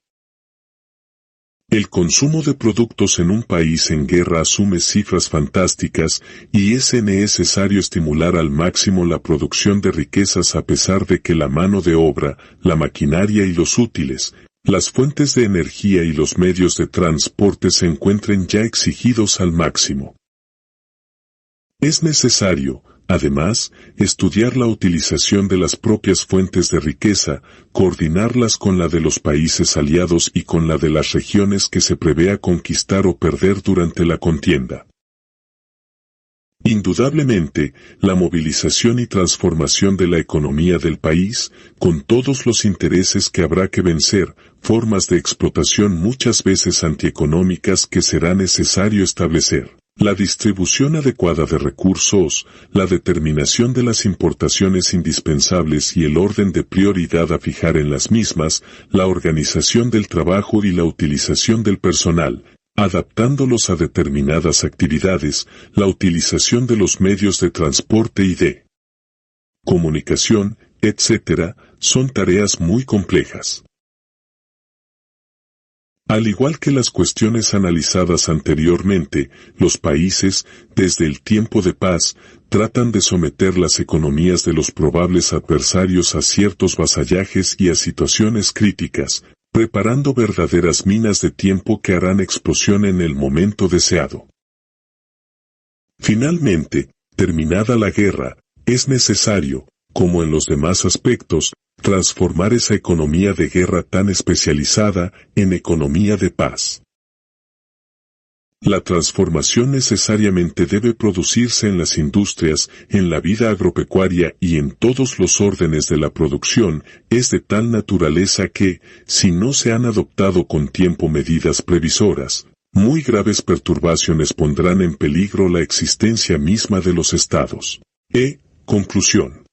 El consumo de productos en un país en guerra asume cifras fantásticas y es necesario estimular al máximo la producción de riquezas a pesar de que la mano de obra, la maquinaria y los útiles, las fuentes de energía y los medios de transporte se encuentren ya exigidos al máximo. Es necesario, además, estudiar la utilización de las propias fuentes de riqueza, coordinarlas con la de los países aliados y con la de las regiones que se prevea conquistar o perder durante la contienda. Indudablemente, la movilización y transformación de la economía del país, con todos los intereses que habrá que vencer, formas de explotación muchas veces antieconómicas que será necesario establecer. La distribución adecuada de recursos, la determinación de las importaciones indispensables y el orden de prioridad a fijar en las mismas, la organización del trabajo y la utilización del personal, adaptándolos a determinadas actividades, la utilización de los medios de transporte y de comunicación, etc., son tareas muy complejas. Al igual que las cuestiones analizadas anteriormente, los países, desde el tiempo de paz, tratan de someter las economías de los probables adversarios a ciertos vasallajes y a situaciones críticas, preparando verdaderas minas de tiempo que harán explosión en el momento deseado. Finalmente, terminada la guerra, es necesario, como en los demás aspectos, transformar esa economía de guerra tan especializada en economía de paz. La transformación necesariamente debe producirse en las industrias, en la vida agropecuaria y en todos los órdenes de la producción, es de tal naturaleza que, si no se han adoptado con tiempo medidas previsoras, muy graves perturbaciones pondrán en peligro la existencia misma de los estados. Conclusión.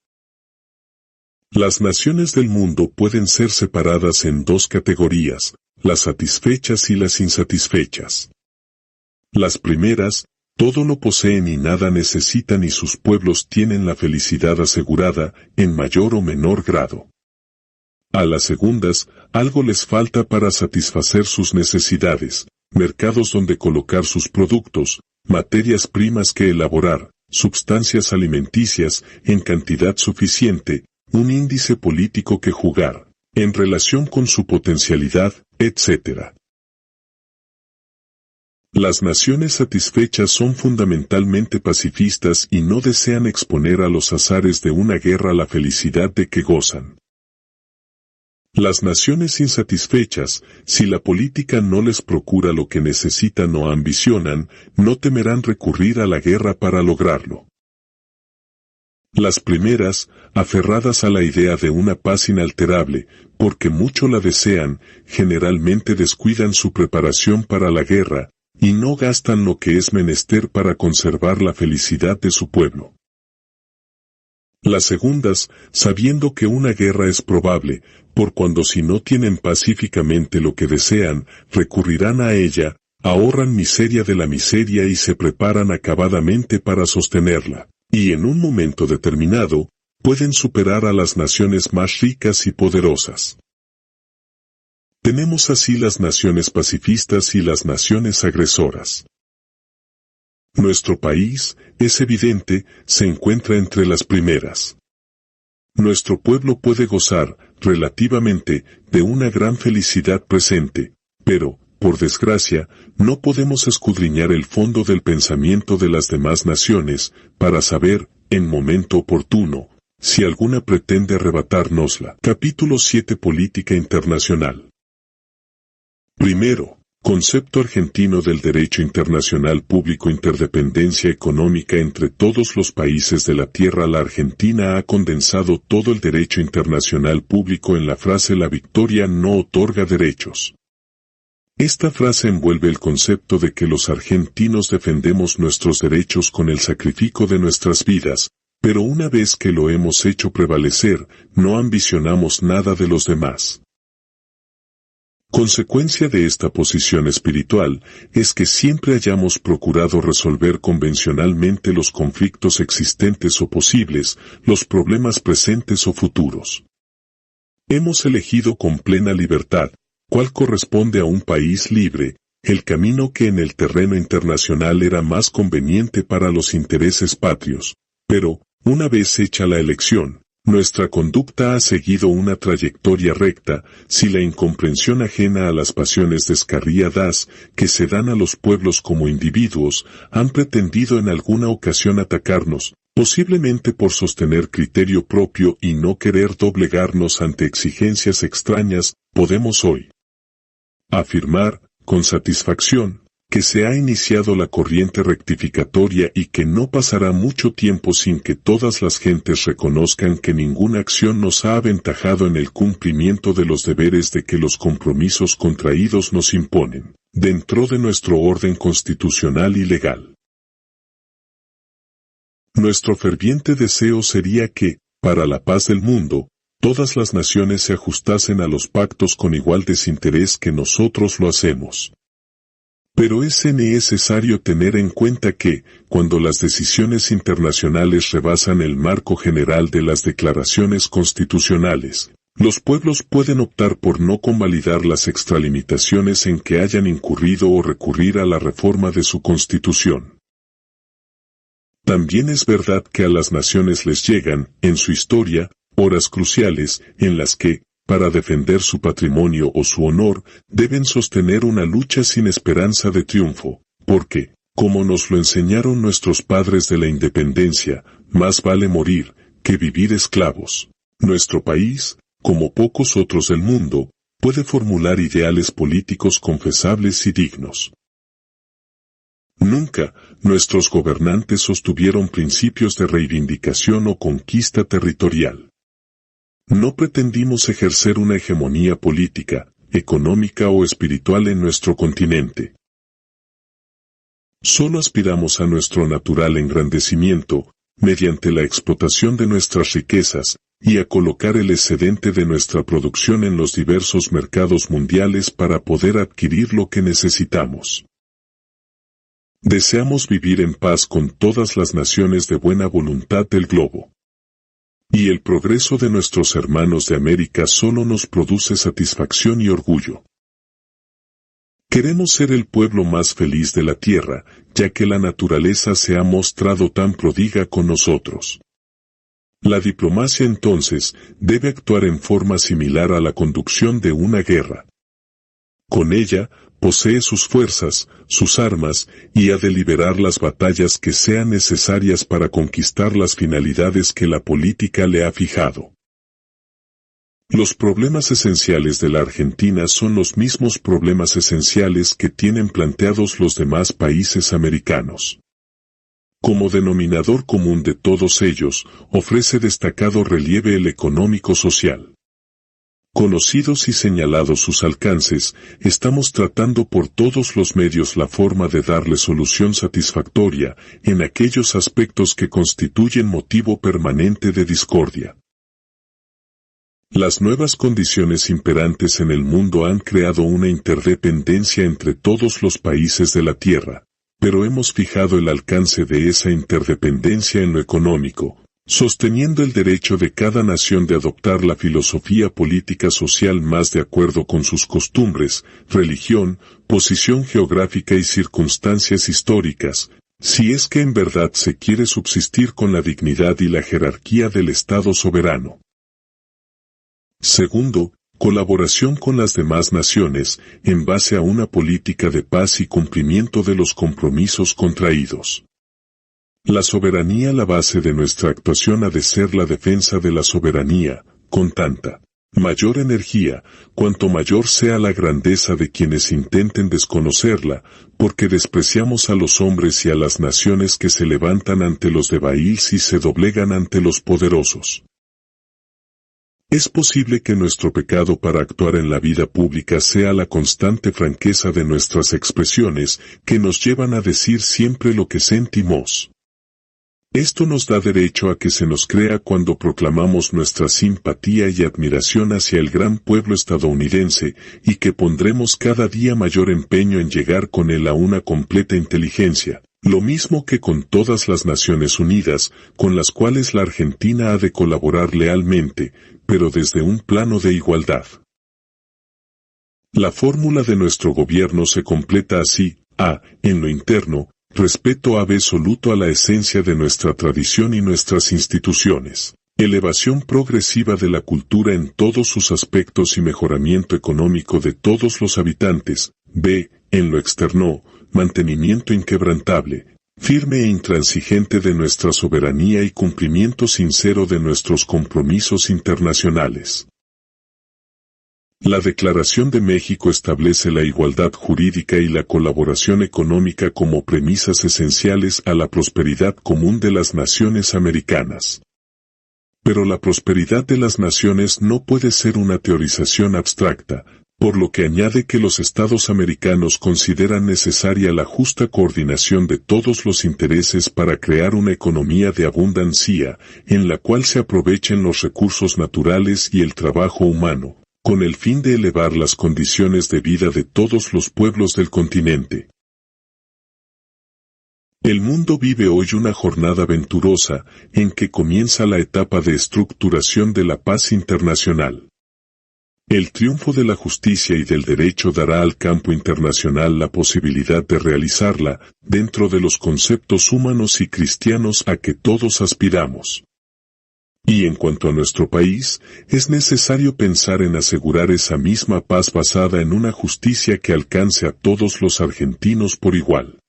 Las naciones del mundo pueden ser separadas en dos categorías, las satisfechas y las insatisfechas. Las primeras, todo lo poseen y nada necesitan y sus pueblos tienen la felicidad asegurada, en mayor o menor grado. A las segundas, algo les falta para satisfacer sus necesidades, mercados donde colocar sus productos, materias primas que elaborar, sustancias alimenticias en cantidad suficiente, un índice político que jugar, en relación con su potencialidad, etc. Las naciones satisfechas son fundamentalmente pacifistas y no desean exponer a los azares de una guerra la felicidad de que gozan. Las naciones insatisfechas, si la política no les procura lo que necesitan o ambicionan, no temerán recurrir a la guerra para lograrlo. Las primeras, aferradas a la idea de una paz inalterable, porque mucho la desean, generalmente descuidan su preparación para la guerra, y no gastan lo que es menester para conservar la felicidad de su pueblo. Las segundas, sabiendo que una guerra es probable, por cuando si no tienen pacíficamente lo que desean, recurrirán a ella, ahorran miseria de la miseria y se preparan acabadamente para sostenerla, y en un momento determinado, pueden superar a las naciones más ricas y poderosas. Tenemos así las naciones pacifistas y las naciones agresoras. Nuestro país, es evidente, se encuentra entre las primeras. Nuestro pueblo puede gozar, relativamente, de una gran felicidad presente, pero, por desgracia, no podemos escudriñar el fondo del pensamiento de las demás naciones, para saber, en momento oportuno, si alguna pretende arrebatárnosla. Capítulo 7 Política Internacional. Primero, concepto argentino del derecho internacional público. Interdependencia económica entre todos los países de la Tierra. La Argentina ha condensado todo el derecho internacional público en la frase «La victoria no otorga derechos». Esta frase envuelve el concepto de que los argentinos defendemos nuestros derechos con el sacrificio de nuestras vidas, pero una vez que lo hemos hecho prevalecer, no ambicionamos nada de los demás. Consecuencia de esta posición espiritual es que siempre hayamos procurado resolver convencionalmente los conflictos existentes o posibles, los problemas presentes o futuros. Hemos elegido con plena libertad, cual corresponde a un país libre, el camino que en el terreno internacional era más conveniente para los intereses patrios, pero, una vez hecha la elección, nuestra conducta ha seguido una trayectoria recta, si la incomprensión ajena a las pasiones descarriadas que se dan a los pueblos como individuos, han pretendido en alguna ocasión atacarnos, posiblemente por sostener criterio propio y no querer doblegarnos ante exigencias extrañas, podemos hoy afirmar, con satisfacción, que se ha iniciado la corriente rectificatoria y que no pasará mucho tiempo sin que todas las gentes reconozcan que ninguna acción nos ha aventajado en el cumplimiento de los deberes de que los compromisos contraídos nos imponen, dentro de nuestro orden constitucional y legal. Nuestro ferviente deseo sería que, para la paz del mundo, todas las naciones se ajustasen a los pactos con igual desinterés que nosotros lo hacemos. Pero es necesario tener en cuenta que, cuando las decisiones internacionales rebasan el marco general de las declaraciones constitucionales, los pueblos pueden optar por no convalidar las extralimitaciones en que hayan incurrido o recurrir a la reforma de su constitución. También es verdad que a las naciones les llegan, en su historia, horas cruciales, en las que, para defender su patrimonio o su honor, deben sostener una lucha sin esperanza de triunfo, porque, como nos lo enseñaron nuestros padres de la independencia, más vale morir, que vivir esclavos. Nuestro país, como pocos otros del mundo, puede formular ideales políticos confesables y dignos. Nunca, nuestros gobernantes sostuvieron principios de reivindicación o conquista territorial. No pretendimos ejercer una hegemonía política, económica o espiritual en nuestro continente. Solo aspiramos a nuestro natural engrandecimiento, mediante la explotación de nuestras riquezas, y a colocar el excedente de nuestra producción en los diversos mercados mundiales para poder adquirir lo que necesitamos. Deseamos vivir en paz con todas las naciones de buena voluntad del globo. Y el progreso de nuestros hermanos de América solo nos produce satisfacción y orgullo. Queremos ser el pueblo más feliz de la tierra, ya que la naturaleza se ha mostrado tan prodiga con nosotros. La diplomacia entonces debe actuar en forma similar a la conducción de una guerra. Con ella, posee sus fuerzas, sus armas, y ha de liberar las batallas que sean necesarias para conquistar las finalidades que la política le ha fijado. Los problemas esenciales de la Argentina son los mismos problemas esenciales que tienen planteados los demás países americanos. Como denominador común de todos ellos, ofrece destacado relieve el económico-social. Conocidos y señalados sus alcances, estamos tratando por todos los medios la forma de darle solución satisfactoria en aquellos aspectos que constituyen motivo permanente de discordia. Las nuevas condiciones imperantes en el mundo han creado una interdependencia entre todos los países de la Tierra, pero hemos fijado el alcance de esa interdependencia en lo económico, sosteniendo el derecho de cada nación de adoptar la filosofía política social más de acuerdo con sus costumbres, religión, posición geográfica y circunstancias históricas, si es que en verdad se quiere subsistir con la dignidad y la jerarquía del Estado soberano. Segundo, colaboración con las demás naciones, en base a una política de paz y cumplimiento de los compromisos contraídos. La soberanía, la base de nuestra actuación ha de ser la defensa de la soberanía, con tanta mayor energía, cuanto mayor sea la grandeza de quienes intenten desconocerla, porque despreciamos a los hombres y a las naciones que se levantan ante los devaíls y se doblegan ante los poderosos. Es posible que nuestro pecado para actuar en la vida pública sea la constante franqueza de nuestras expresiones que nos llevan a decir siempre lo que sentimos. Esto nos da derecho a que se nos crea cuando proclamamos nuestra simpatía y admiración hacia el gran pueblo estadounidense y que pondremos cada día mayor empeño en llegar con él a una completa inteligencia, lo mismo que con todas las Naciones Unidas, con las cuales la Argentina ha de colaborar lealmente, pero desde un plano de igualdad. La fórmula de nuestro gobierno se completa así: a. En lo interno, respeto absoluto a la esencia de nuestra tradición y nuestras instituciones. Elevación progresiva de la cultura en todos sus aspectos y mejoramiento económico de todos los habitantes. B. En lo externo, mantenimiento inquebrantable, firme e intransigente de nuestra soberanía y cumplimiento sincero de nuestros compromisos internacionales. La Declaración de México establece la igualdad jurídica y la colaboración económica como premisas esenciales a la prosperidad común de las naciones americanas. Pero la prosperidad de las naciones no puede ser una teorización abstracta, por lo que añade que los estados americanos consideran necesaria la justa coordinación de todos los intereses para crear una economía de abundancia, en la cual se aprovechen los recursos naturales y el trabajo humano, con el fin de elevar las condiciones de vida de todos los pueblos del continente. El mundo vive hoy una jornada venturosa, en que comienza la etapa de estructuración de la paz internacional. El triunfo de la justicia y del derecho dará al campo internacional la posibilidad de realizarla, dentro de los conceptos humanos y cristianos a que todos aspiramos. Y en cuanto a nuestro país, es necesario pensar en asegurar esa misma paz basada en una justicia que alcance a todos los argentinos por igual.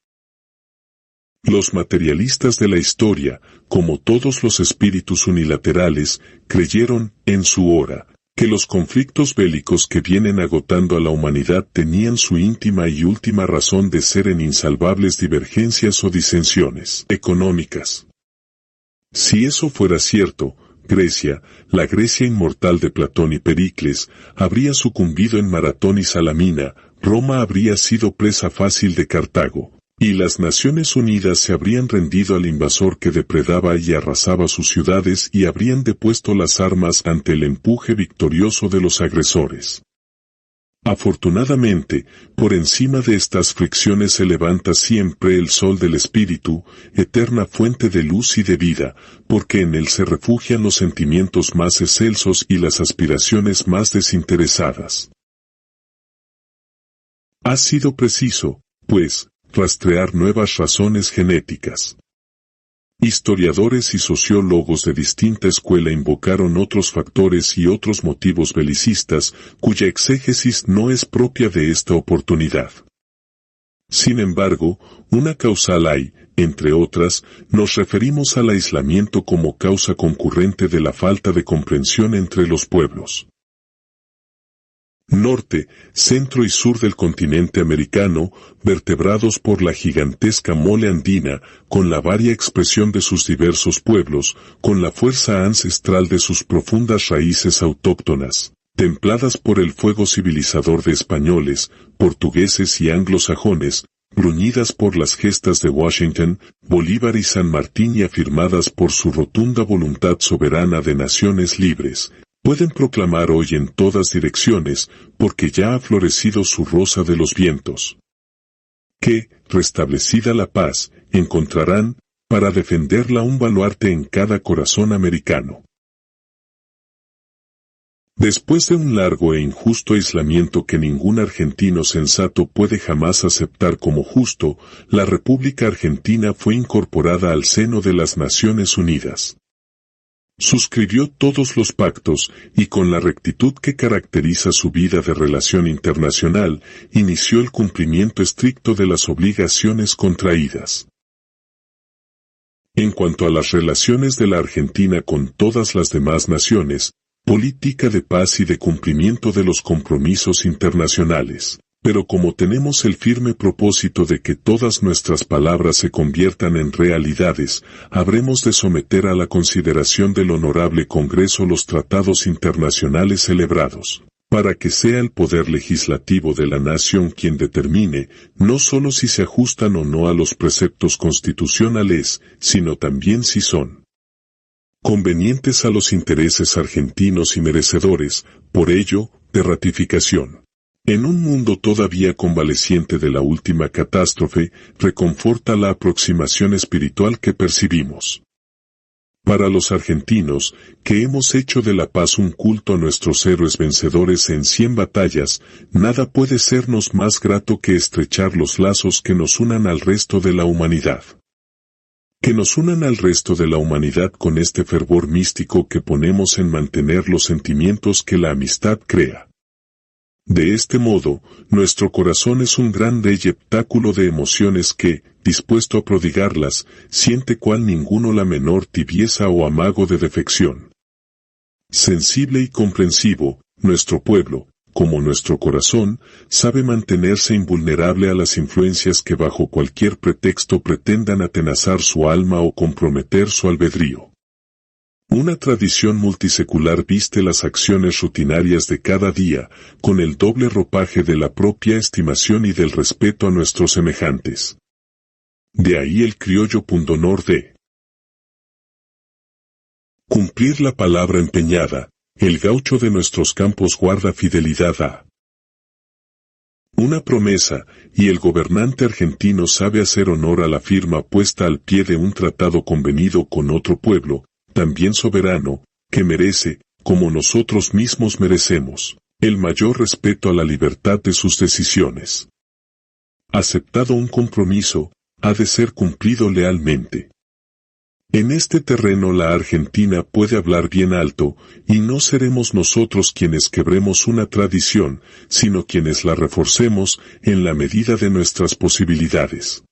Los materialistas de la historia, como todos los espíritus unilaterales, creyeron, en su hora, que los conflictos bélicos que vienen agotando a la humanidad tenían su íntima y última razón de ser en insalvables divergencias o disensiones económicas. Si eso fuera cierto, Grecia, la Grecia inmortal de Platón y Pericles, habría sucumbido en Maratón y Salamina, Roma habría sido presa fácil de Cartago, Y las Naciones Unidas se habrían rendido al invasor que depredaba y arrasaba sus ciudades y habrían depuesto las armas ante el empuje victorioso de los agresores. Afortunadamente, por encima de estas fricciones se levanta siempre el sol del espíritu, eterna fuente de luz y de vida, porque en él se refugian los sentimientos más excelsos y las aspiraciones más desinteresadas. Ha sido preciso, pues, rastrear nuevas razones genéticas. Historiadores y sociólogos de distinta escuela invocaron otros factores y otros motivos belicistas, cuya exégesis no es propia de esta oportunidad. Sin embargo, una causal hay, entre otras, nos referimos al aislamiento como causa concurrente de la falta de comprensión entre los pueblos. Norte, centro y sur del continente americano, vertebrados por la gigantesca mole andina, con la varia expresión de sus diversos pueblos, con la fuerza ancestral de sus profundas raíces autóctonas, templadas por el fuego civilizador de españoles, portugueses y anglosajones, bruñidas por las gestas de Washington, Bolívar y San Martín y afirmadas por su rotunda voluntad soberana de naciones libres, pueden proclamar hoy en todas direcciones, porque ya ha florecido su rosa de los vientos, que, restablecida la paz, encontrarán, para defenderla un baluarte en cada corazón americano. Después de un largo e injusto aislamiento que ningún argentino sensato puede jamás aceptar como justo, la República Argentina fue incorporada al seno de las Naciones Unidas. Suscribió todos los pactos, y con la rectitud que caracteriza su vida de relación internacional, inició el cumplimiento estricto de las obligaciones contraídas. En cuanto a las relaciones de la Argentina con todas las demás naciones, política de paz y de cumplimiento de los compromisos internacionales. Pero como tenemos el firme propósito de que todas nuestras palabras se conviertan en realidades, habremos de someter a la consideración del Honorable Congreso los tratados internacionales celebrados, para que sea el poder legislativo de la nación quien determine, no solo si se ajustan o no a los preceptos constitucionales, sino también si son convenientes a los intereses argentinos y merecedores, por ello, de ratificación. En un mundo todavía convaleciente de la última catástrofe, reconforta la aproximación espiritual que percibimos. Para los argentinos, que hemos hecho de la paz un culto a nuestros héroes vencedores en 100 batallas, nada puede sernos más grato que estrechar los lazos que nos unan al resto de la humanidad. Que nos unan al resto de la humanidad con este fervor místico que ponemos en mantener los sentimientos que la amistad crea. De este modo, nuestro corazón es un gran receptáculo de emociones que, dispuesto a prodigarlas, siente cual ninguno la menor tibieza o amago de defección. Sensible y comprensivo, nuestro pueblo, como nuestro corazón, sabe mantenerse invulnerable a las influencias que bajo cualquier pretexto pretendan atenazar su alma o comprometer su albedrío. Una tradición multisecular viste las acciones rutinarias de cada día, con el doble ropaje de la propia estimación y del respeto a nuestros semejantes. De ahí el criollo pundonor de cumplir la palabra empeñada, el gaucho de nuestros campos guarda fidelidad a una promesa, y el gobernante argentino sabe hacer honor a la firma puesta al pie de un tratado convenido con otro pueblo, también soberano, que merece, como nosotros mismos merecemos, el mayor respeto a la libertad de sus decisiones. Aceptado un compromiso, ha de ser cumplido lealmente. En este terreno la Argentina puede hablar bien alto, y no seremos nosotros quienes quebremos una tradición, sino quienes la reforcemos en la medida de nuestras posibilidades.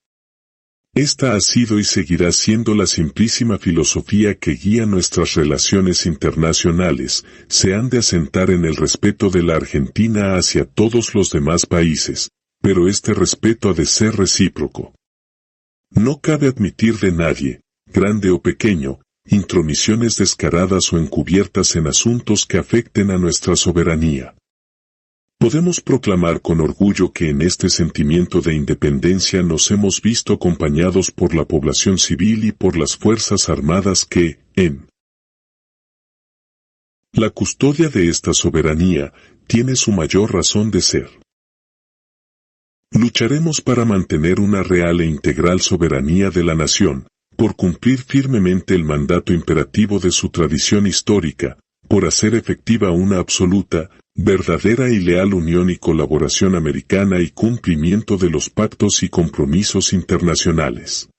Esta ha sido y seguirá siendo la simplísima filosofía que guía nuestras relaciones internacionales, se han de asentar en el respeto de la Argentina hacia todos los demás países, pero este respeto ha de ser recíproco. No cabe admitir de nadie, grande o pequeño, intromisiones descaradas o encubiertas en asuntos que afecten a nuestra soberanía. Podemos proclamar con orgullo que en este sentimiento de independencia nos hemos visto acompañados por la población civil y por las Fuerzas Armadas que, en la custodia de esta soberanía, tiene su mayor razón de ser. Lucharemos para mantener una real e integral soberanía de la nación, por cumplir firmemente el mandato imperativo de su tradición histórica, por hacer efectiva una absoluta, verdadera y leal unión y colaboración americana y cumplimiento de los pactos y compromisos internacionales.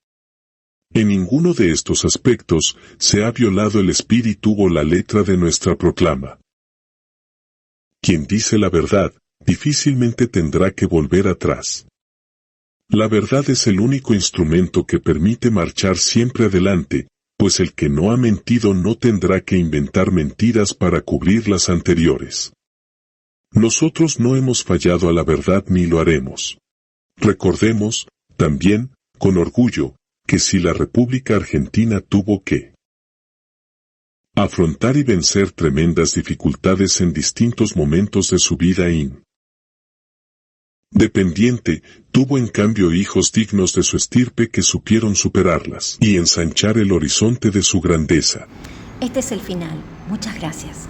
En ninguno de estos aspectos se ha violado el espíritu o la letra de nuestra proclama. Quien dice la verdad, difícilmente tendrá que volver atrás. La verdad es el único instrumento que permite marchar siempre adelante, pues el que no ha mentido no tendrá que inventar mentiras para cubrir las anteriores. Nosotros no hemos fallado a la verdad ni lo haremos. Recordemos, también, con orgullo, que si la República Argentina tuvo que afrontar y vencer tremendas dificultades en distintos momentos de su vida independiente, tuvo en cambio hijos dignos de su estirpe que supieron superarlas y ensanchar el horizonte de su grandeza. Este es el final. Muchas gracias.